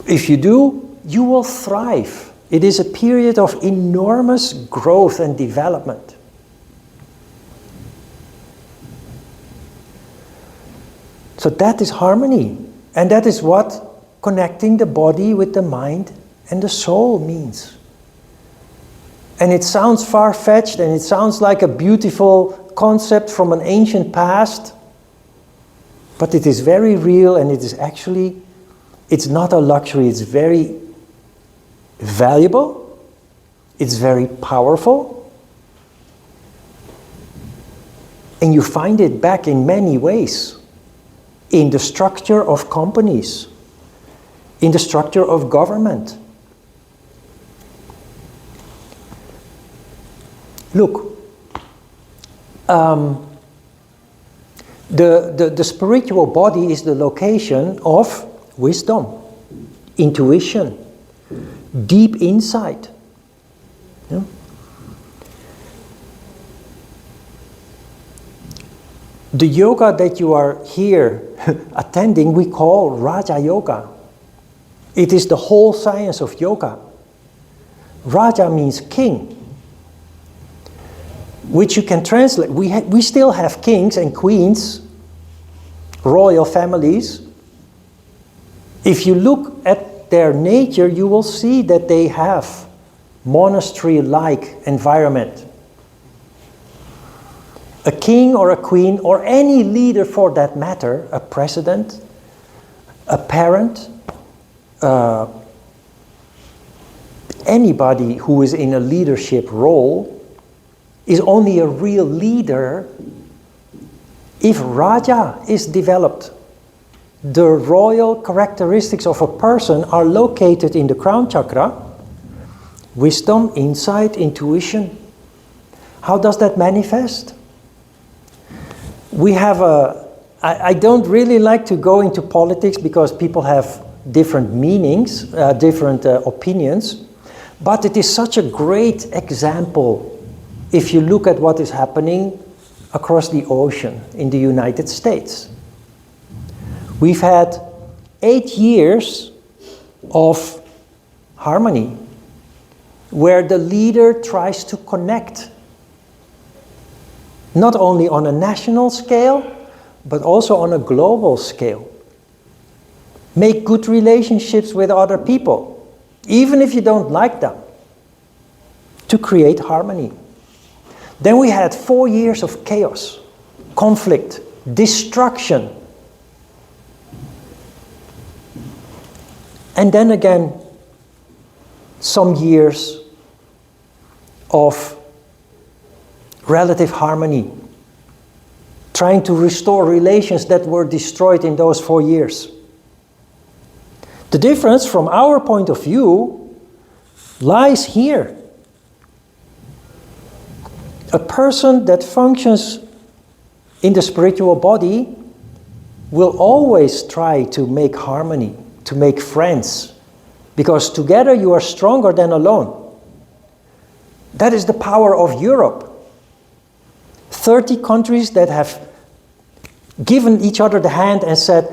If you do, you will thrive. It is a period of enormous growth and development. So that is harmony. And that is what connecting the body with the mind and the soul means. And it sounds far-fetched and it sounds like a beautiful concept from an ancient past. But it is very real, and it is actually, it's not a luxury, it's very valuable, it's very powerful. And you find it back in many ways. In the structure of companies, in the structure of government. Look, the spiritual body is the location of wisdom, intuition, deep insight. Yeah? The yoga that you are here attending, we call Raja Yoga. It is the whole science of yoga. Raja means king, which you can translate. We still have kings and queens, royal families. If you look at their nature, you will see that they have monastery-like environment. A king or a queen, or any leader for that matter, a president, a parent, anybody who is in a leadership role is only a real leader if Raja is developed. The royal characteristics of a person are located in the crown chakra. Wisdom, insight, intuition. How does that manifest? We have I don't really like to go into politics because people have different meanings, different opinions, but it is such a great example if you look at what is happening across the ocean in the United States. We've had 8 years of harmony where the leader tries to connect not only on a national scale, but also on a global scale. Make good relationships with other people, even if you don't like them, to create harmony. Then we had 4 years of chaos, conflict, destruction. And then again, some years of relative harmony, trying to restore relations that were destroyed in those 4 years. The difference from our point of view lies here. A person that functions in the spiritual body will always try to make harmony, to make friends, because together you are stronger than alone. That is the power of Europe. 30 countries that have given each other the hand and said,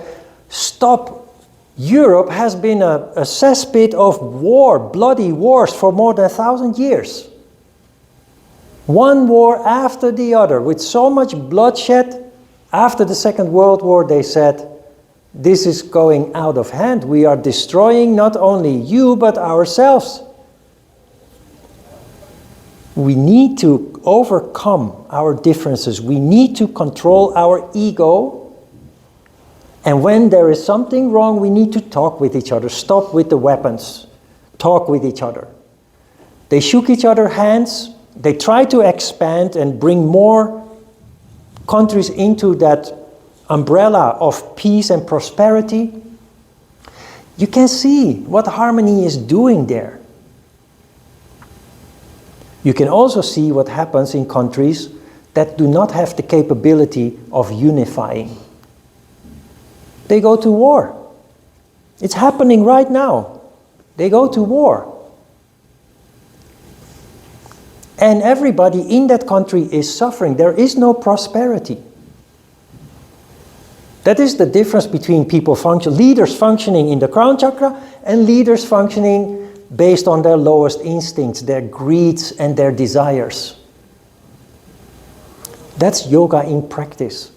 stop. Europe has been a cesspit of war, bloody wars for more than 1,000 years. One war after the other, with so much bloodshed. After the Second World War, they said, this is going out of hand. We are destroying not only you, but ourselves. We need to overcome our differences. We need to control our ego. And when there is something wrong, we need to talk with each other. Stop with the weapons. Talk with each other. They shook each other's hands. They tried to expand and bring more countries into that umbrella of peace and prosperity. You can see what harmony is doing there. You can also see what happens in countries that do not have the capability of unifying. They go to war. It's happening right now. They go to war. And everybody in that country is suffering. There is no prosperity. That is the difference between leaders functioning in the crown chakra and leaders functioning based on their lowest instincts, their greeds and their desires. That's yoga in practice.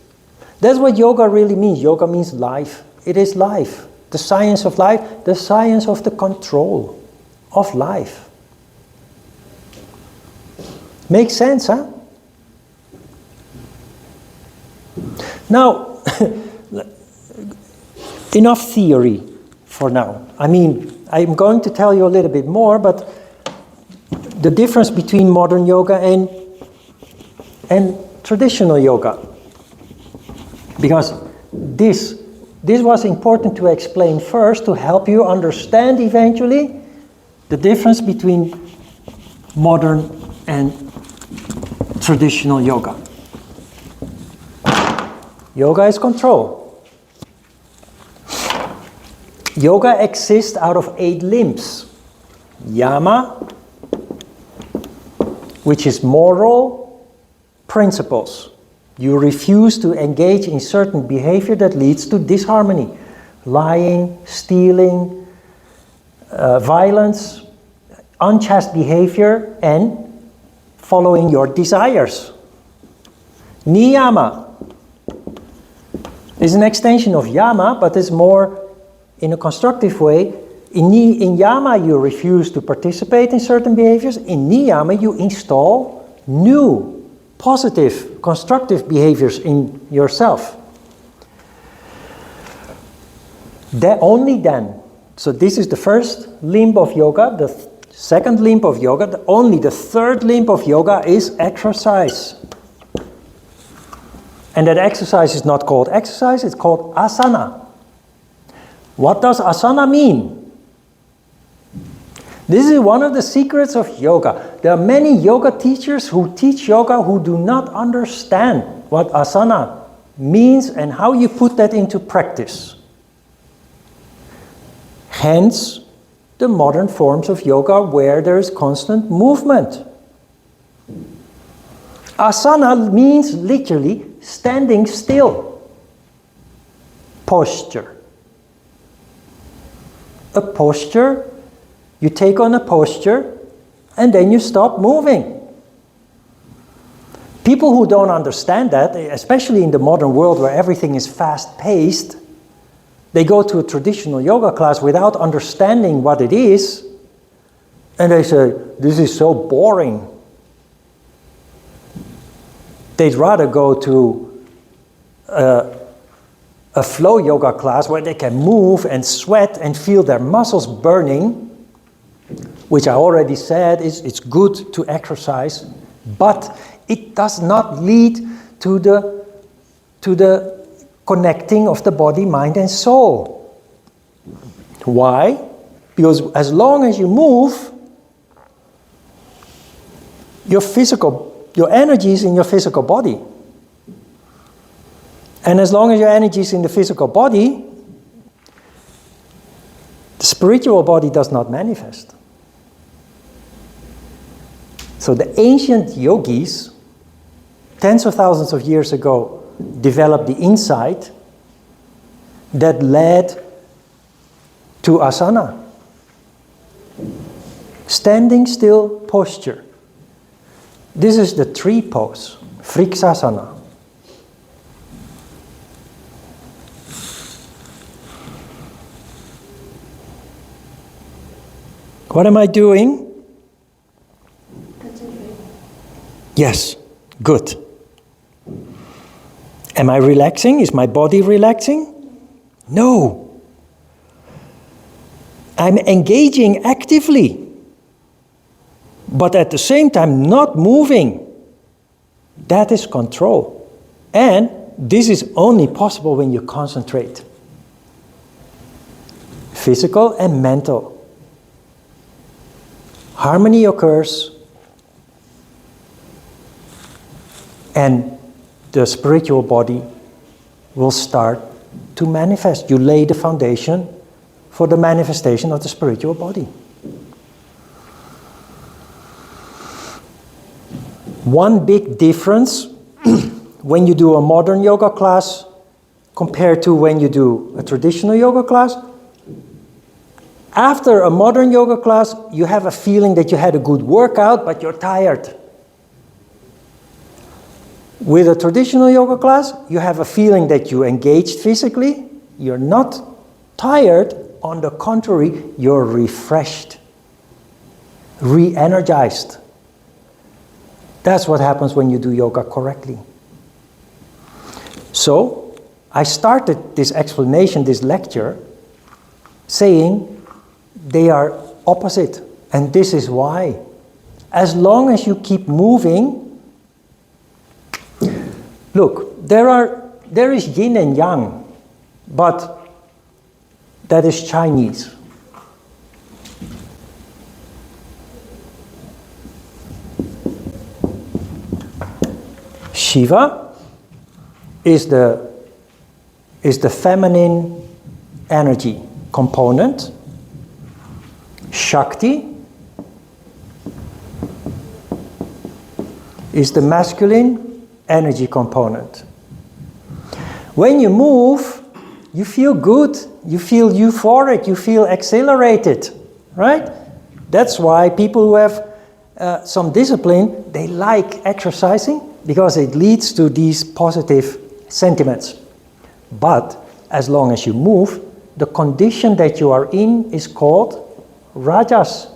That's what yoga really means. Yoga means life. It is life. The science of life, the science of the control of life. Makes sense, huh? Now, enough theory for now. I mean, I'm going to tell you a little bit more, but the difference between modern yoga and traditional yoga. Because this was important to explain first to help you understand eventually the difference between modern and traditional yoga. Yoga is control. Yoga exists out of 8 limbs. Yama, which is moral principles. You refuse to engage in certain behavior that leads to disharmony. Lying, stealing, violence, unchaste behavior, and following your desires. Niyama is an extension of yama, but is more in a constructive way. In yama, you refuse to participate in certain behaviors. In niyama, you install new, positive, constructive behaviors in yourself. Only then. So this is the first limb of yoga. The second limb of yoga. Only the third limb of yoga is exercise. And that exercise is not called exercise, it's called asana. What does asana mean? This is one of the secrets of yoga. There are many yoga teachers who teach yoga who do not understand what asana means and how you put that into practice. Hence, the modern forms of yoga where there is constant movement. Asana means literally standing still. Posture. A posture, you take on a posture and then you stop moving. People who don't understand that, especially in the modern world where everything is fast-paced, they go to a traditional yoga class without understanding what it is, and they say, this is so boring. They'd rather go to a flow yoga class where they can move and sweat and feel their muscles burning, which I already said it's good to exercise, but it does not lead to the connecting of the body, mind, and soul. Why? Because as long as you move, your energy is in your physical body. And as long as your energy is in the physical body, the spiritual body does not manifest. So the ancient yogis, tens of thousands of years ago, developed the insight that led to asana. Standing still posture. This is the tree pose, Vriksasana. What am I doing? Concentrate. Yes, good. Am I relaxing? Is my body relaxing? No. I'm engaging actively, but at the same time not moving. That is control. And this is only possible when you concentrate. Physical and mental. Harmony occurs, and the spiritual body will start to manifest. You lay the foundation for the manifestation of the spiritual body. One big difference when you do a modern yoga class compared to when you do a traditional yoga class, after a modern yoga class, you have a feeling that you had a good workout, but you're tired. With a traditional yoga class, you have a feeling that you engaged physically, you're not tired, on the contrary, you're refreshed, re-energized. That's what happens when you do yoga correctly. So, I started this explanation, this lecture, saying they are opposite, and this is why. As long as you keep moving, look, there is yin and yang, but that is Chinese. Shiva is the feminine energy component. Shakti is the masculine energy component. When you move, you feel good, you feel euphoric, you feel exhilarated, right? That's why people who have some discipline, they like exercising because it leads to these positive sentiments. But as long as you move, the condition that you are in is called Rajas.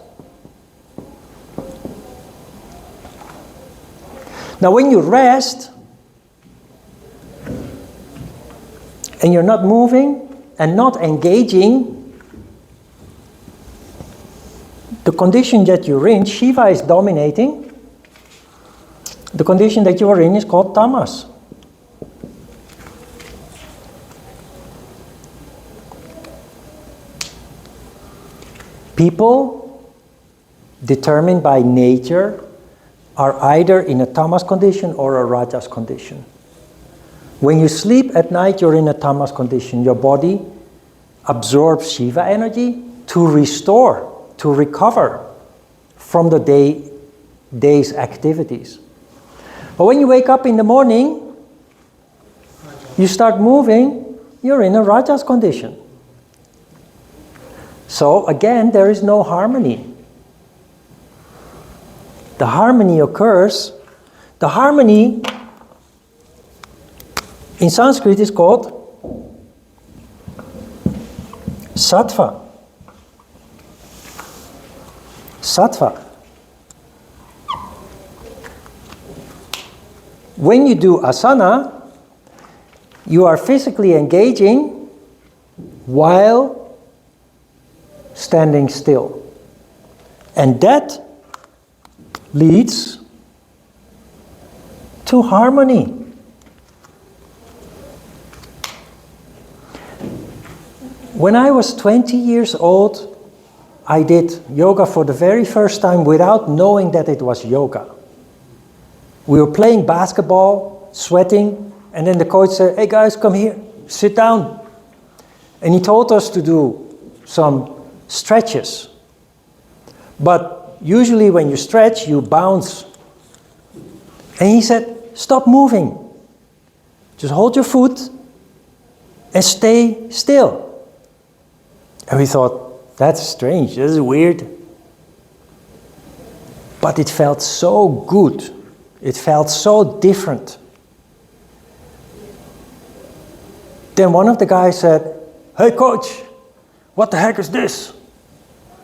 Now when you rest and you're not moving and not engaging, the condition that you're in, Shiva is dominating. The condition that you are in is called Tamas. People determined by nature are either in a tamas condition or a rajas condition. When you sleep at night, you're in a tamas condition. Your body absorbs Shiva energy to restore, to recover from the day's activities. But when you wake up in the morning, you start moving, you're in a rajas condition. So again, there is no harmony. The harmony occurs. The harmony in Sanskrit is called sattva. Sattva. When you do asana, you are physically engaging while standing still. And that leads to harmony. When I was 20 years old, I did yoga for the very first time without knowing that it was yoga. We were playing basketball, sweating, and then the coach said, "Hey guys, come here, sit down." And he told us to do some stretches. But usually when you stretch, you bounce. And he said, "Stop moving. Just hold your foot and stay still." And we thought, that's strange, this is weird. But it felt so good. It felt so different. Then one of the guys said, "Hey coach, what the heck is this?"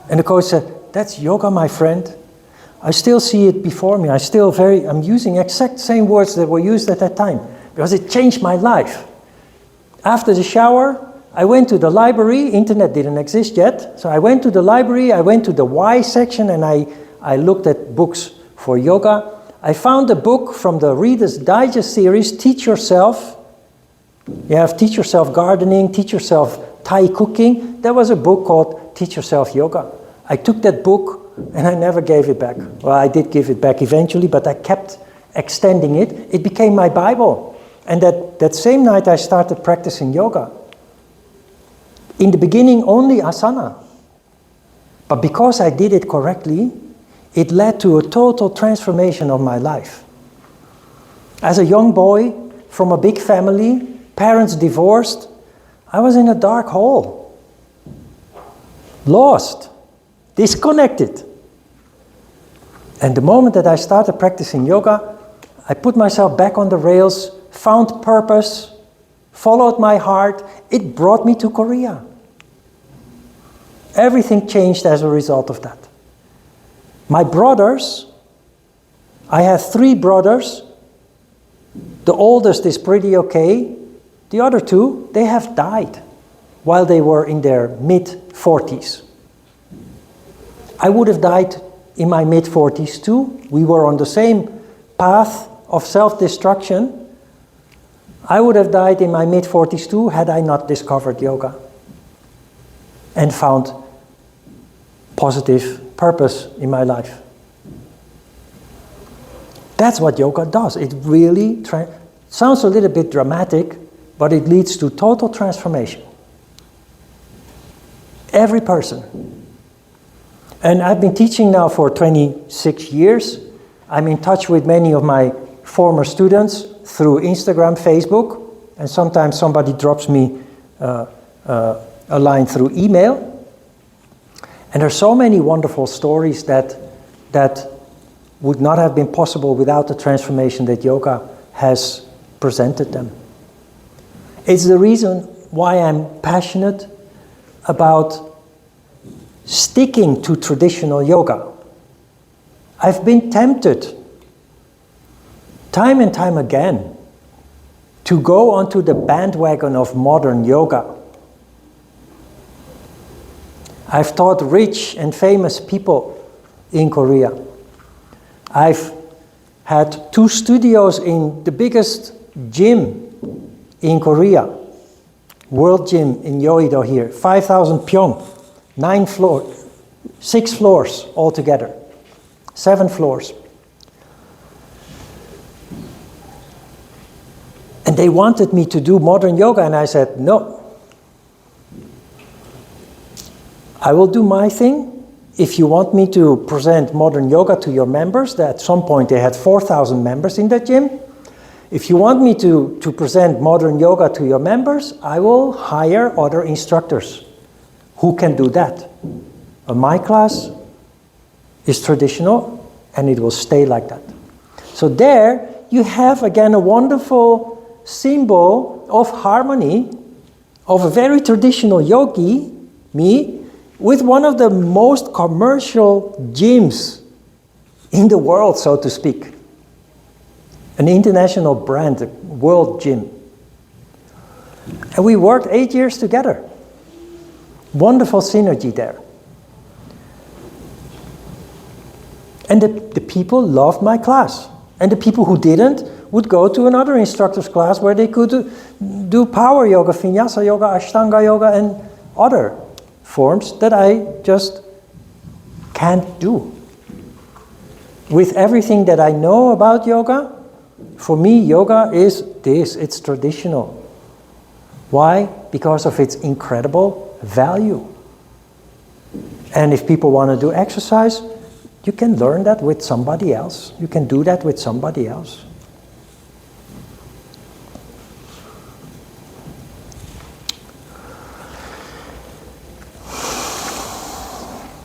And the coach said, "That's yoga, my friend. I still see it before me. I'm using exact same words that were used at that time because it changed my life." After the shower, I went to the library. Internet didn't exist yet. So I went to the library, I went to the Why section, and I looked at books for yoga. I found a book from the Reader's Digest series, Teach Yourself. You have Teach Yourself Gardening, Teach Yourself Thai Cooking. There was a book called Teach Yourself Yoga. I took that book and I never gave it back. Well, I did give it back eventually, but I kept extending it. It became my Bible. And that same night I started practicing yoga. In the beginning, only asana. But because I did it correctly, it led to a total transformation of my life. As a young boy from a big family, parents divorced, I was in a dark hole. Lost. Disconnected. And the moment that I started practicing yoga, I put myself back on the rails, found purpose, followed my heart. It brought me to Korea. Everything changed as a result of that. My brothers, I have 3 brothers. The oldest is pretty okay. The other 2, they have died while they were in their mid-40s. I would have died in my mid-40s too. We were on the same path of self-destruction. I would have died in my mid-40s too had I not discovered yoga and found positive purpose in my life. That's what yoga does. It really sounds a little bit dramatic, but it leads to total transformation. Every person. And I've been teaching now for 26 years. I'm in touch with many of my former students through Instagram, Facebook, and sometimes somebody drops me a line through email. And there are so many wonderful stories that would not have been possible without the transformation that yoga has presented them. It's the reason why I'm passionate about sticking to traditional yoga. I've been tempted time and time again to go onto the bandwagon of modern yoga. I've taught rich and famous people in Korea. I've had 2 studios in the biggest gym in Korea, World Gym in Yeouido here, 5,000 pyong. 6 floors altogether, 7 floors. And they wanted me to do modern yoga, and I said, no. I will do my thing. If you want me to present modern yoga to your members, at some point they had 4,000 members in that gym. If you want me to present modern yoga to your members, I will hire other instructors. Who can do that? My class is traditional and it will stay like that. So there you have again a wonderful symbol of harmony of a very traditional yogi, me, with one of the most commercial gyms in the world, so to speak. An international brand, a World Gym. And we worked 8 years together. Wonderful synergy there. And the people loved my class. And the people who didn't would go to another instructor's class where they could do power yoga, vinyasa yoga, ashtanga yoga, and other forms that I just can't do. With everything that I know about yoga, for me, yoga is this, it's traditional. Why? Because of its incredible value. And if people want to do exercise, you can learn that with somebody else. You can do that with somebody else.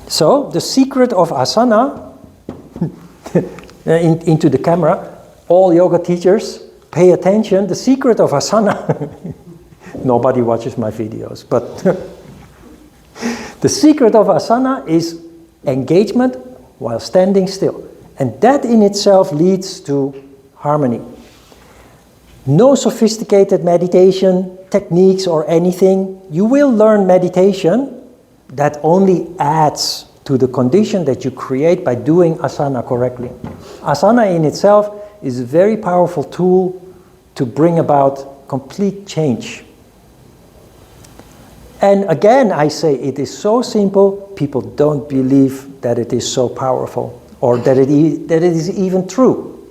So, the secret of asana, into the camera, all yoga teachers, pay attention. The secret of asana, nobody watches my videos, but the secret of asana is engagement while standing still. And that in itself leads to harmony. No sophisticated meditation techniques or anything. You will learn meditation that only adds to the condition that you create by doing asana correctly. Asana in itself is a very powerful tool to bring about complete change. And again, I say it is so simple, people don't believe that it is so powerful or that it is even true.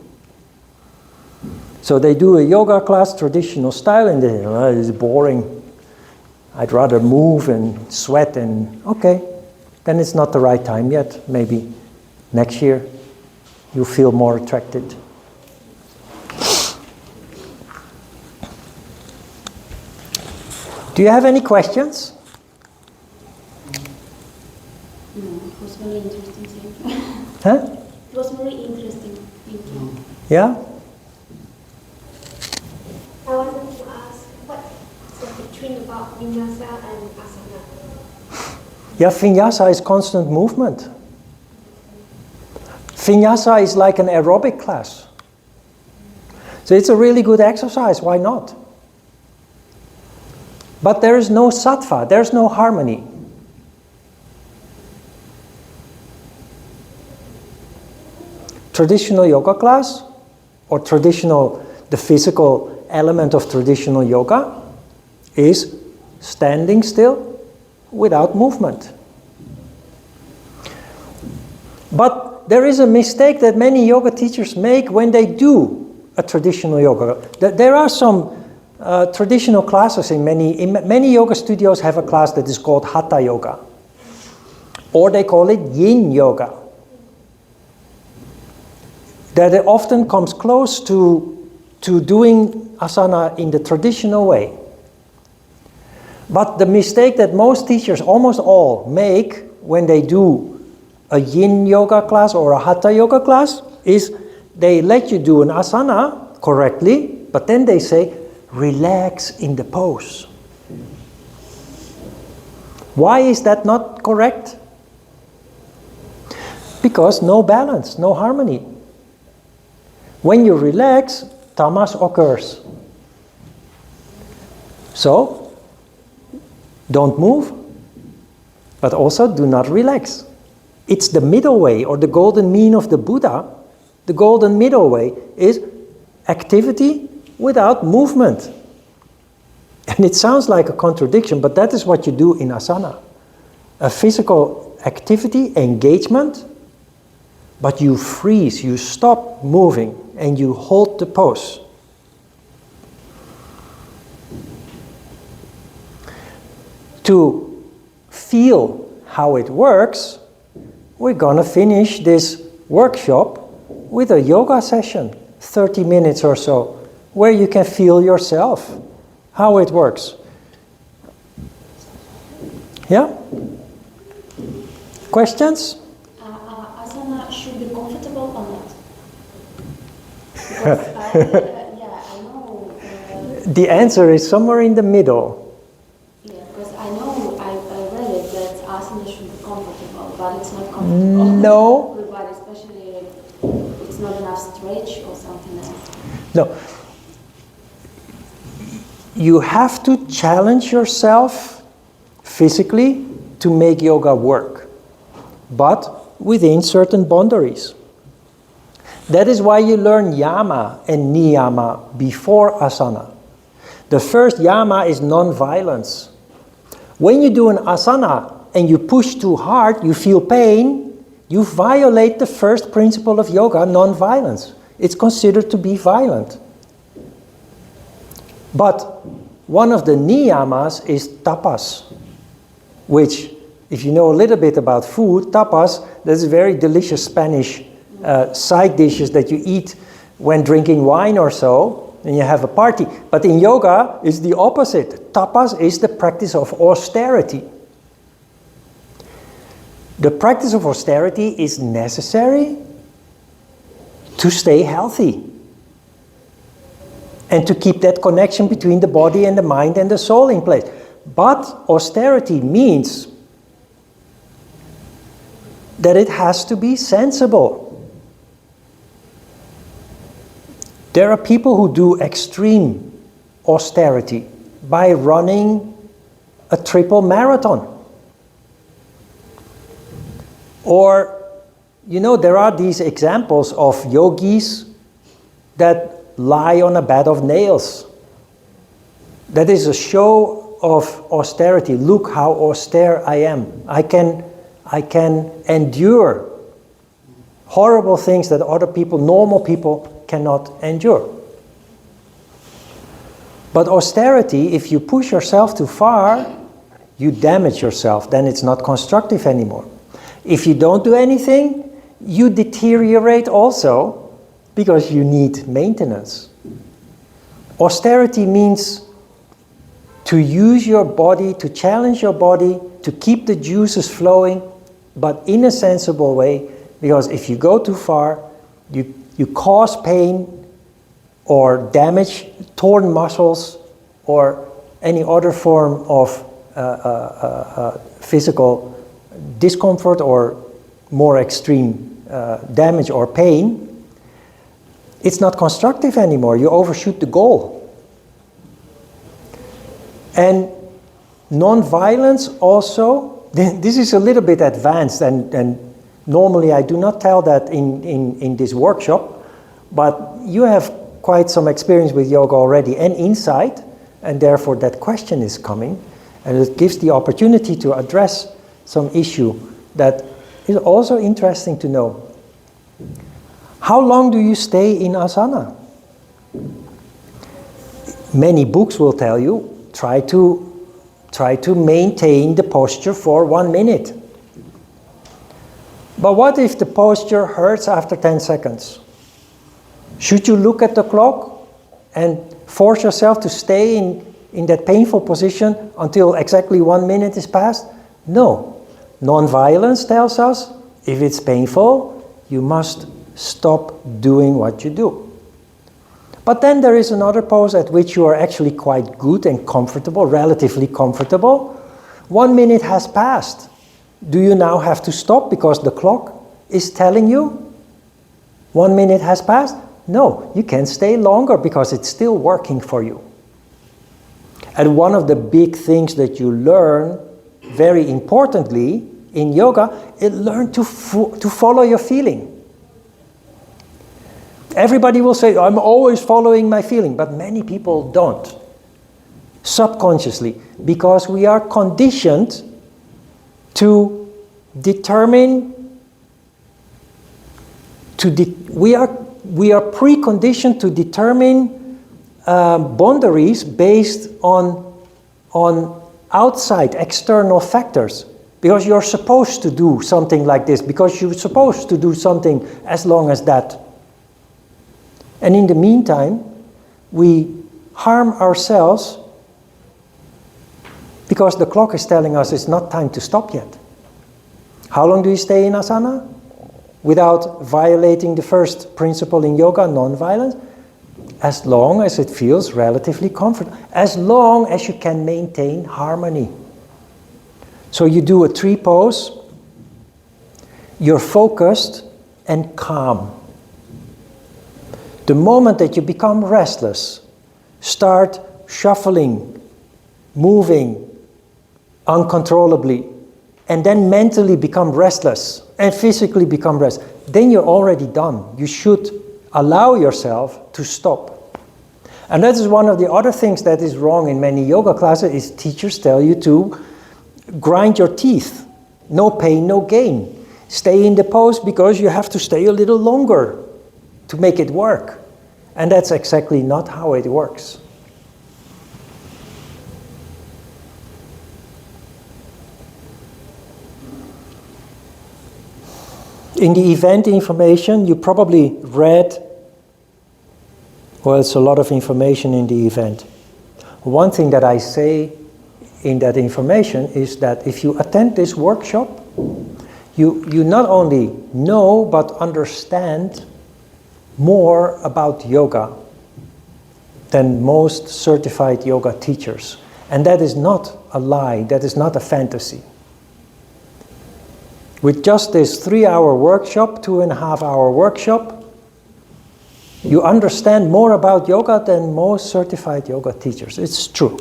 So they do a yoga class, traditional style, and they it's boring. I'd rather move and sweat and, okay, then it's not the right time yet. Maybe next year you feel more attracted. Do you have any questions? No, it was very interesting. Thank you. Huh? It was very interesting. Thank you. Yeah? I wanted to ask, what's the between about vinyasa and asana? Yeah, vinyasa is constant movement. Vinyasa is like an aerobic class. So it's a really good exercise, why not? But there is no sattva, there's no harmony. Traditional yoga class, or the physical element of traditional yoga is standing still without movement. But there is a mistake that many yoga teachers make when they do a traditional yoga. There are some traditional classes in many yoga studios have a class that is called Hatha Yoga. Or they call it Yin Yoga. That it often comes close to doing asana in the traditional way. But the mistake that most teachers, almost all, make when they do a Yin Yoga class or a Hatha Yoga class is they let you do an asana correctly, but then they say, relax in the pose. Why is that not correct? Because no balance, no harmony. When you relax, tamas occurs. So, don't move, but also do not relax. It's the middle way, or the golden mean of the Buddha. The golden middle way is activity without movement. And it sounds like a contradiction, but that is what you do in asana. A physical activity, engagement, but you freeze, you stop moving, and you hold the pose. To feel how it works, we're gonna finish this workshop with a yoga session, 30 minutes or so, where you can feel yourself, how it works. Yeah? Questions? Asana should be comfortable or not? Because I know. The answer is somewhere in the middle. Yeah, because I know I read it that asana should be comfortable, but it's not comfortable. No. For the body, especially if it's not enough stretch or something else. No. You have to challenge yourself physically to make yoga work, but within certain boundaries. That is why you learn yama and niyama before asana. The first yama is non-violence. When you do an asana and you push too hard, you feel pain, you violate the first principle of yoga, non-violence. It's considered to be violent. But one of the niyamas is tapas, which, if you know a little bit about food, tapas, that's very delicious Spanish side dishes that you eat when drinking wine or so, and you have a party. But in yoga, it's the opposite. Tapas is the practice of austerity. The practice of austerity is necessary to stay healthy and to keep that connection between the body and the mind and the soul in place. But austerity means that it has to be sensible. There are people who do extreme austerity by running a triple marathon. Or, you know, there are these examples of yogis that lie on a bed of nails. That is a show of austerity. Look how austere I am. I can endure horrible things that other people, normal people, cannot endure. But austerity, if you push yourself too far, you damage yourself, then it's not constructive anymore. If you don't do anything, you deteriorate also because you need maintenance. Austerity means to use your body, to challenge your body, to keep the juices flowing, but in a sensible way, because if you go too far, you cause pain or damage, torn muscles, or any other form of physical discomfort or more extreme damage or pain. It's not constructive anymore. You overshoot the goal. And non-violence also, this is a little bit advanced, and normally I do not tell that in this workshop, but you have quite some experience with yoga already and insight, and therefore that question is coming, and it gives the opportunity to address some issue that is also interesting to know. How long do you stay in asana? Many books will tell you, try to maintain the posture for 1 minute. But what if the posture hurts after 10 seconds? Should you look at the clock and force yourself to stay in that painful position until exactly 1 minute is passed? No. Non-violence tells us, if it's painful, you must stop doing what you do. But then there is another pose at which you are actually quite good and comfortable, relatively comfortable. 1 minute has passed. Do you now have to stop because the clock is telling you 1 minute has passed? No, you can stay longer because it's still working for you. And one of the big things that you learn, very importantly, in yoga, is learn to follow your feeling. Everybody will say, I'm always following my feeling, but many people don't. Subconsciously, because we are conditioned to determine, we are preconditioned to determine boundaries based on outside, external factors. Because you're supposed to do something like this, because you're supposed to do something as long as that. And in the meantime, we harm ourselves because the clock is telling us it's not time to stop yet. How long do you stay in asana without violating the first principle in yoga, non-violence? As long as it feels relatively comfortable, as long as you can maintain harmony. So you do a tree pose, you're focused and calm. The moment that you become restless, start shuffling, moving uncontrollably, and then mentally become restless and physically become restless, then you're already done. You should allow yourself to stop. And that is one of the other things that is wrong in many yoga classes, is teachers tell you to grind your teeth. No pain, no gain. Stay in the pose because you have to stay a little longer to make it work. And that's exactly not how it works. In the event information, you probably read, well, it's a lot of information in the event. One thing that I say in that information is that if you attend this workshop, you not only know but understand more about yoga than most certified yoga teachers. And that is not a lie, that is not a fantasy. With just this 3-hour workshop, 2.5-hour workshop, you understand more about yoga than most certified yoga teachers. It's true.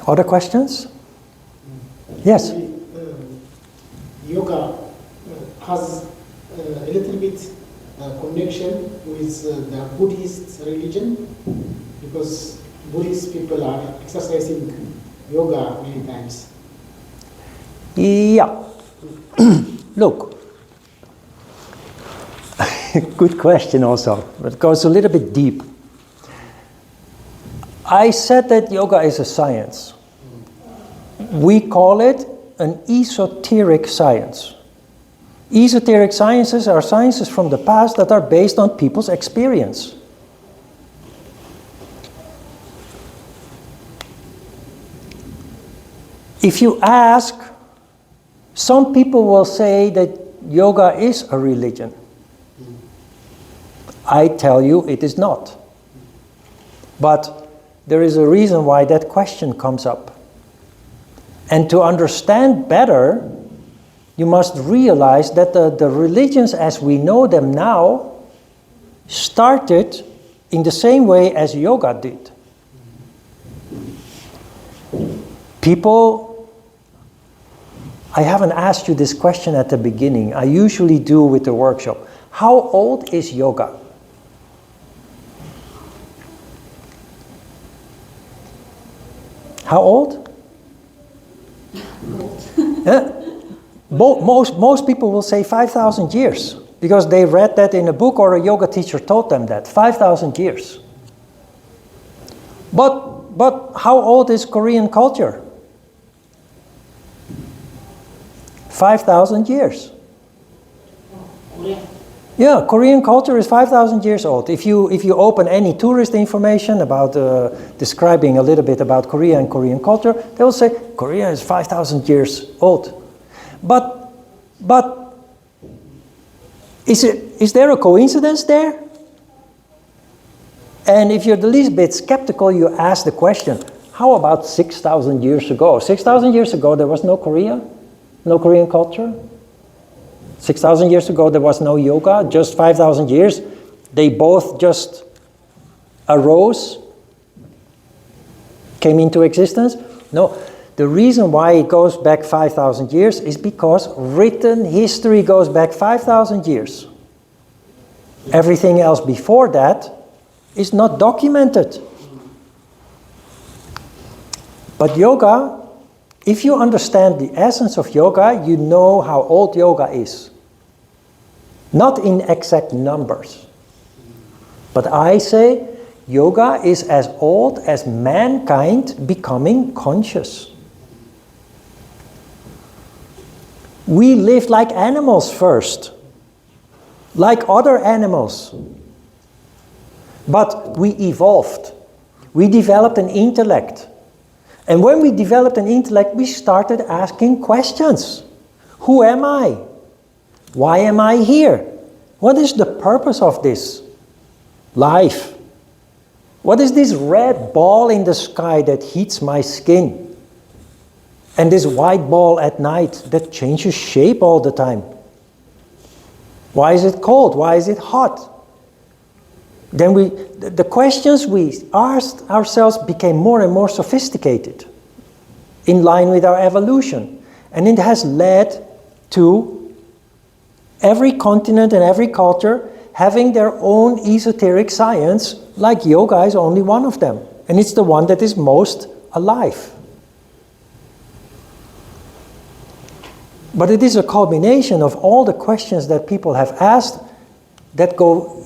Other questions? Yes? Yoga has a little bit connection with the Buddhist religion, because Buddhist people are exercising yoga many times. Yeah, Look, good question also, but it goes a little bit deep. I said that yoga is a science. We call it an esoteric science. Esoteric sciences are sciences from the past that are based on people's experience. If you ask, some people will say that yoga is a religion. I tell you it is not. But there is a reason why that question comes up. And to understand better, you must realize that the religions as we know them now started in the same way as yoga did. People, I haven't asked you this question at the beginning. I usually do with the workshop. How old is yoga? How old? Most people will say 5,000 years because they read that in a book or a yoga teacher told them that. 5,000 years. But how old is Korean culture? 5,000 years. Yeah, Korean culture is 5,000 years old. If you open any tourist information about describing a little bit about Korea and Korean culture, they will say Korea is 5,000 years old. But is there a coincidence there? And if you're the least bit skeptical, you ask the question, how about 6,000 years ago? 6,000 years ago there was no Korea, no Korean culture. 6,000 years ago there was no yoga. Just 5,000 years, they both just arose, came into existence. No, the reason why it goes back 5,000 years is because written history goes back 5,000 years. Everything else before that is not documented. But yoga, if you understand the essence of yoga, you know how old yoga is. Not in exact numbers. But I say yoga is as old as mankind becoming conscious. We lived like animals first, like other animals. But we evolved. We developed an intellect. And when we developed an intellect, we started asking questions. Who am I? Why am I here? What is the purpose of this life? What is this red ball in the sky that heats my skin? And this white ball at night that changes shape all the time? Why is it cold? Why is it hot? Then the questions we asked ourselves became more and more sophisticated in line with our evolution. And it has led to every continent and every culture having their own esoteric science, like yoga is only one of them. And it's the one that is most alive. But it is a culmination of all the questions that people have asked that go...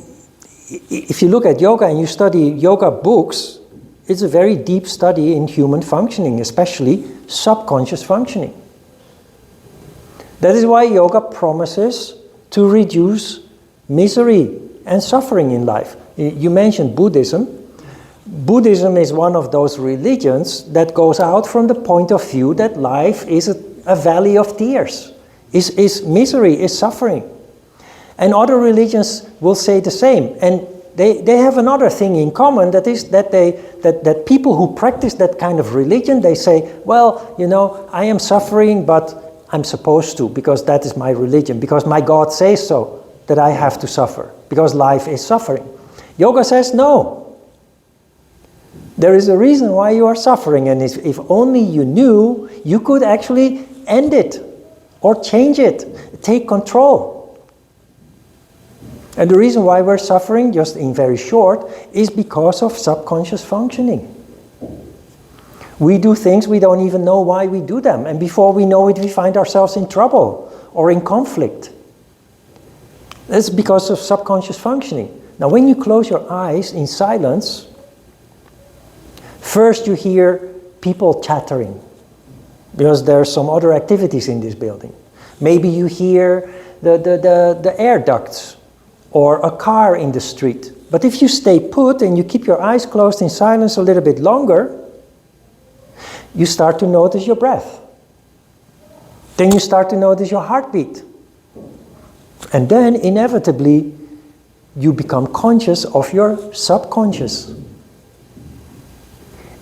If you look at yoga and you study yoga books, it's a very deep study in human functioning, especially subconscious functioning. That is why yoga promises to reduce misery and suffering in life. You mentioned Buddhism. Buddhism is one of those religions that goes out from the point of view that life is a valley of tears, is misery, is suffering. And other religions will say the same. And they have another thing in common, that is that people who practice that kind of religion, they say, well, you know, I am suffering, but I'm supposed to, because that is my religion, because my God says so, that I have to suffer, because life is suffering. Yoga says no. There is a reason why you are suffering, and if only you knew, you could actually end it, or change it, take control. And the reason why we're suffering, just in very short, is because of subconscious functioning. We do things we don't even know why we do them, and before we know it, we find ourselves in trouble or in conflict. That's because of subconscious functioning. Now, when you close your eyes in silence, first you hear people chattering, because there are some other activities in this building. Maybe you hear the air ducts or a car in the street. But if you stay put and you keep your eyes closed in silence a little bit longer, you start to notice your breath. Then you start to notice your heartbeat. And then inevitably you become conscious of your subconscious.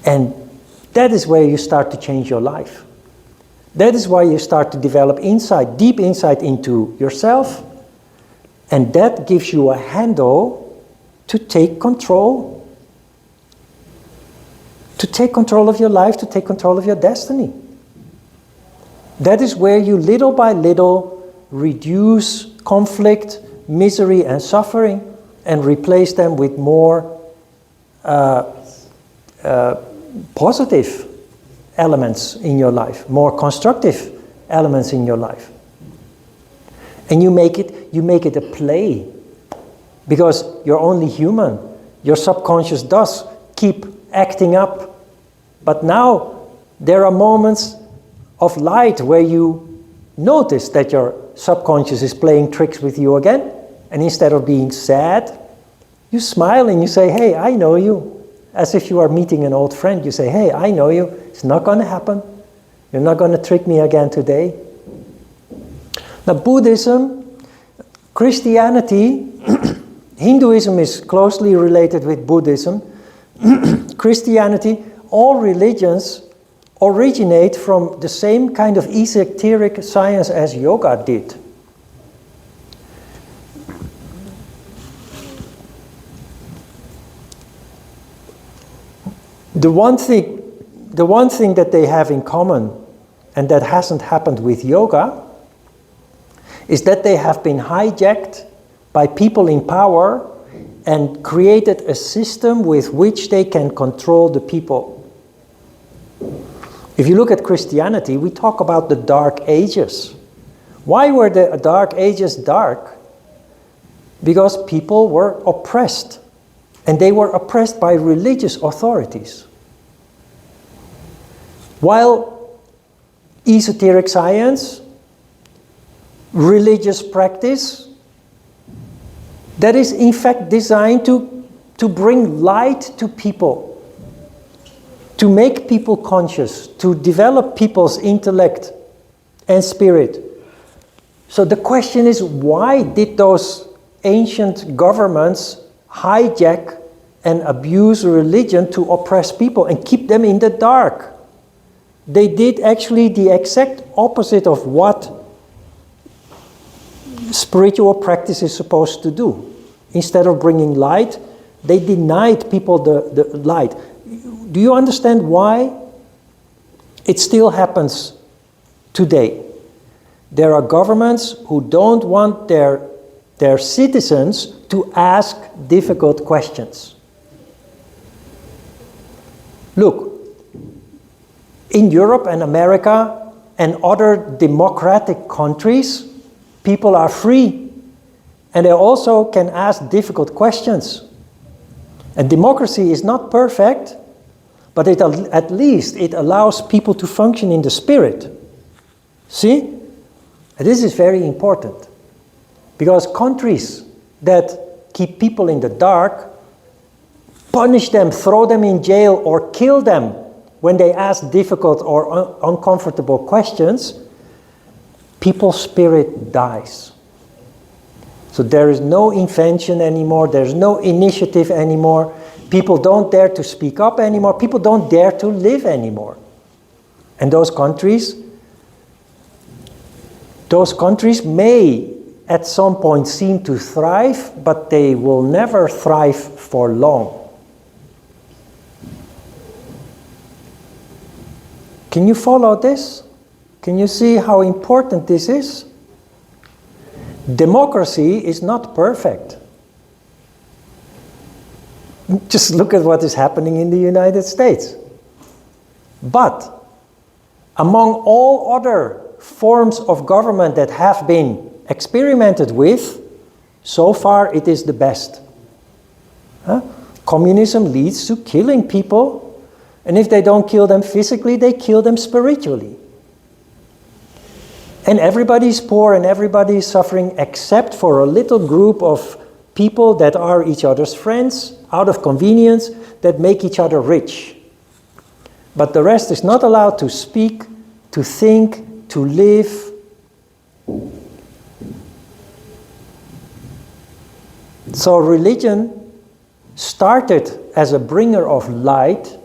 And that is where you start to change your life. That is why you start to develop insight, deep insight into yourself. And that gives you a handle to take control. To take control of your life, to take control of your destiny. That is where you little by little reduce conflict, misery and suffering and replace them with more positive elements in your life, more constructive elements in your life. And you make it a play, because you're only human. Your subconscious does keep acting up. But now there are moments of light where you notice that your subconscious is playing tricks with you again. And instead of being sad, you smile and you say, hey, I know you. As if you are meeting an old friend, you say, hey, I know you. It's not going to happen. You're not going to trick me again today. Now, Buddhism, Christianity, Hinduism is closely related with Buddhism. Christianity, all religions originate from the same kind of esoteric science as yoga did. The one thing that they have in common, and that hasn't happened with yoga, is that they have been hijacked by people in power and created a system with which they can control the people. If you look at Christianity, we talk about the Dark Ages. Why were the Dark Ages dark? Because people were oppressed, and they were oppressed by religious authorities. While esoteric science, religious practice, that is in fact designed to bring light to people, to make people conscious, to develop people's intellect and spirit. So the question is, why did those ancient governments hijack and abuse religion to oppress people and keep them in the dark? They did actually the exact opposite of what spiritual practice is supposed to do. Instead of bringing light, they denied people the light. Do you understand why? It still happens today. There are governments who don't want their citizens to ask difficult questions. Look, in Europe and America and other democratic countries, people are free, and they also can ask difficult questions. And democracy is not perfect, but at least it allows people to function in the spirit. See? And this is very important, because countries that keep people in the dark, punish them, throw them in jail, or kill them when they ask difficult or uncomfortable questions, people's spirit dies. So there is no invention anymore, there's no initiative anymore, people don't dare to speak up anymore, people don't dare to live anymore. And those countries may at some point seem to thrive, but they will never thrive for long. Can you follow this? Can you see how important this is? Democracy is not perfect. Just look at what is happening in the United States. But among all other forms of government that have been experimented with, so far it is the best. Communism leads to killing people, and if they don't kill them physically, they kill them spiritually. And everybody is poor and everybody is suffering except for a little group of people that are each other's friends, out of convenience, that make each other rich. But the rest is not allowed to speak, to think, to live. So religion started as a bringer of light,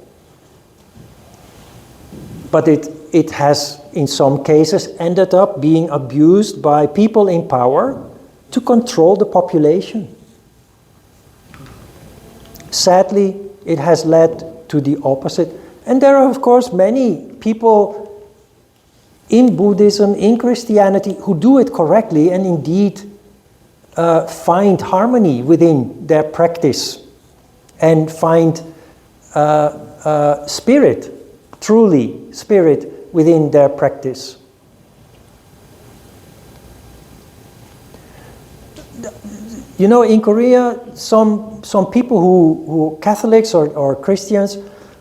but it has, in some cases, ended up being abused by people in power to control the population. Sadly, it has led to the opposite. And there are, of course, many people in Buddhism, in Christianity, who do it correctly and indeed find harmony within their practice and find spirit, truly spirit, within their practice. You know, in Korea, some people who Catholics or Christians,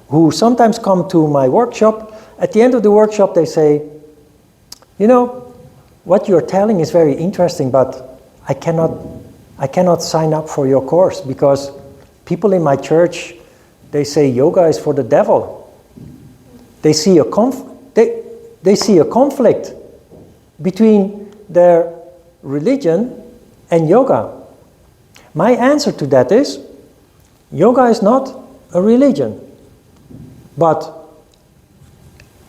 who sometimes come to my workshop, at the end of the workshop they say, you know, what you're telling is very interesting, but I cannot sign up for your course because people in my church, they say yoga is for the devil. They see a conflict between their religion and yoga. My answer to that is, yoga is not a religion. But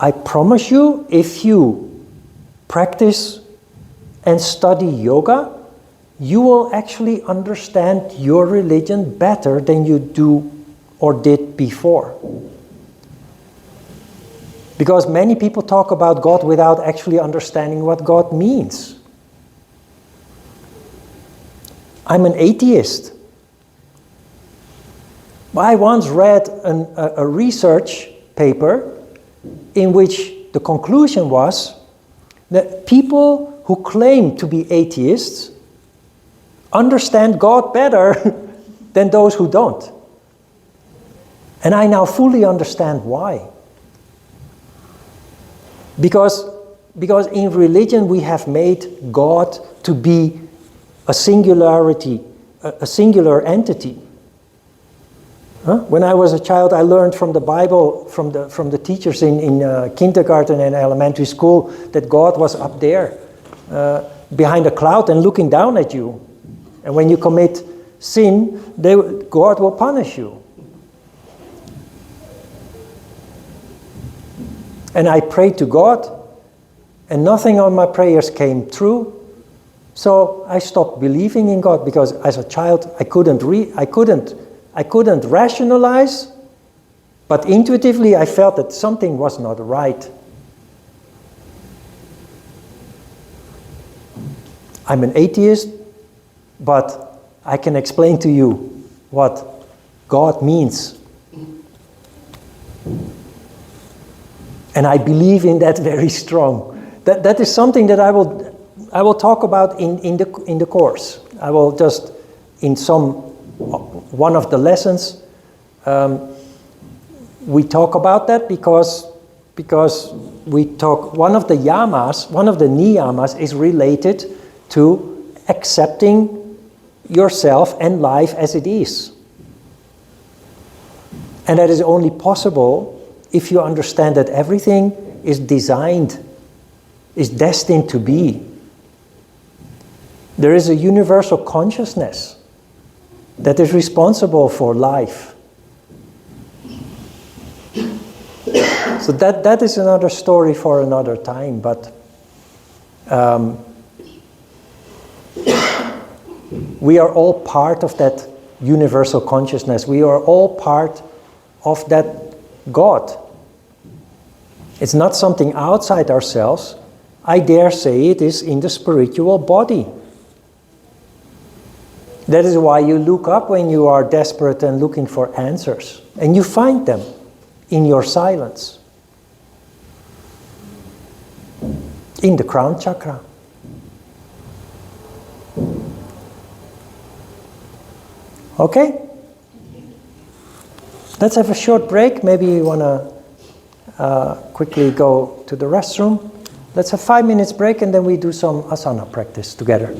I promise you, if you practice and study yoga, you will actually understand your religion better than you do or did before. Because many people talk about God without actually understanding what God means. I'm an atheist. I once read a research paper in which the conclusion was that people who claim to be atheists understand God better than those who don't. And I now fully understand why. Because in religion we have made God to be a singularity, a singular entity. When I was a child, I learned from the Bible, from the teachers in kindergarten and elementary school, that God was up there, behind a cloud and looking down at you. And when you commit sin, God will punish you. And I prayed to God, and nothing on my prayers came true. So I stopped believing in God because as a child I couldn't rationalize, but intuitively I felt that something was not right. I'm an atheist, but I can explain to you what God means. And I believe in that very strong. That is something that I will talk about in the course. I will just, in one of the lessons, we talk about that because we talk, one of the niyamas is related to accepting yourself and life as it is. And that is only possible if you understand that everything is destined to be. There is a universal consciousness that is responsible for life. So that is another story for another time, but we are all part of that universal consciousness. We are all part of that God. It's not something outside ourselves. I dare say it is in the spiritual body. That is why you look up when you are desperate and looking for answers. And you find them in your silence. in the crown chakra. Okay? Let's have a short break. Maybe you want to quickly go to the restroom. Let's have 5 minutes break and then we do some asana practice together.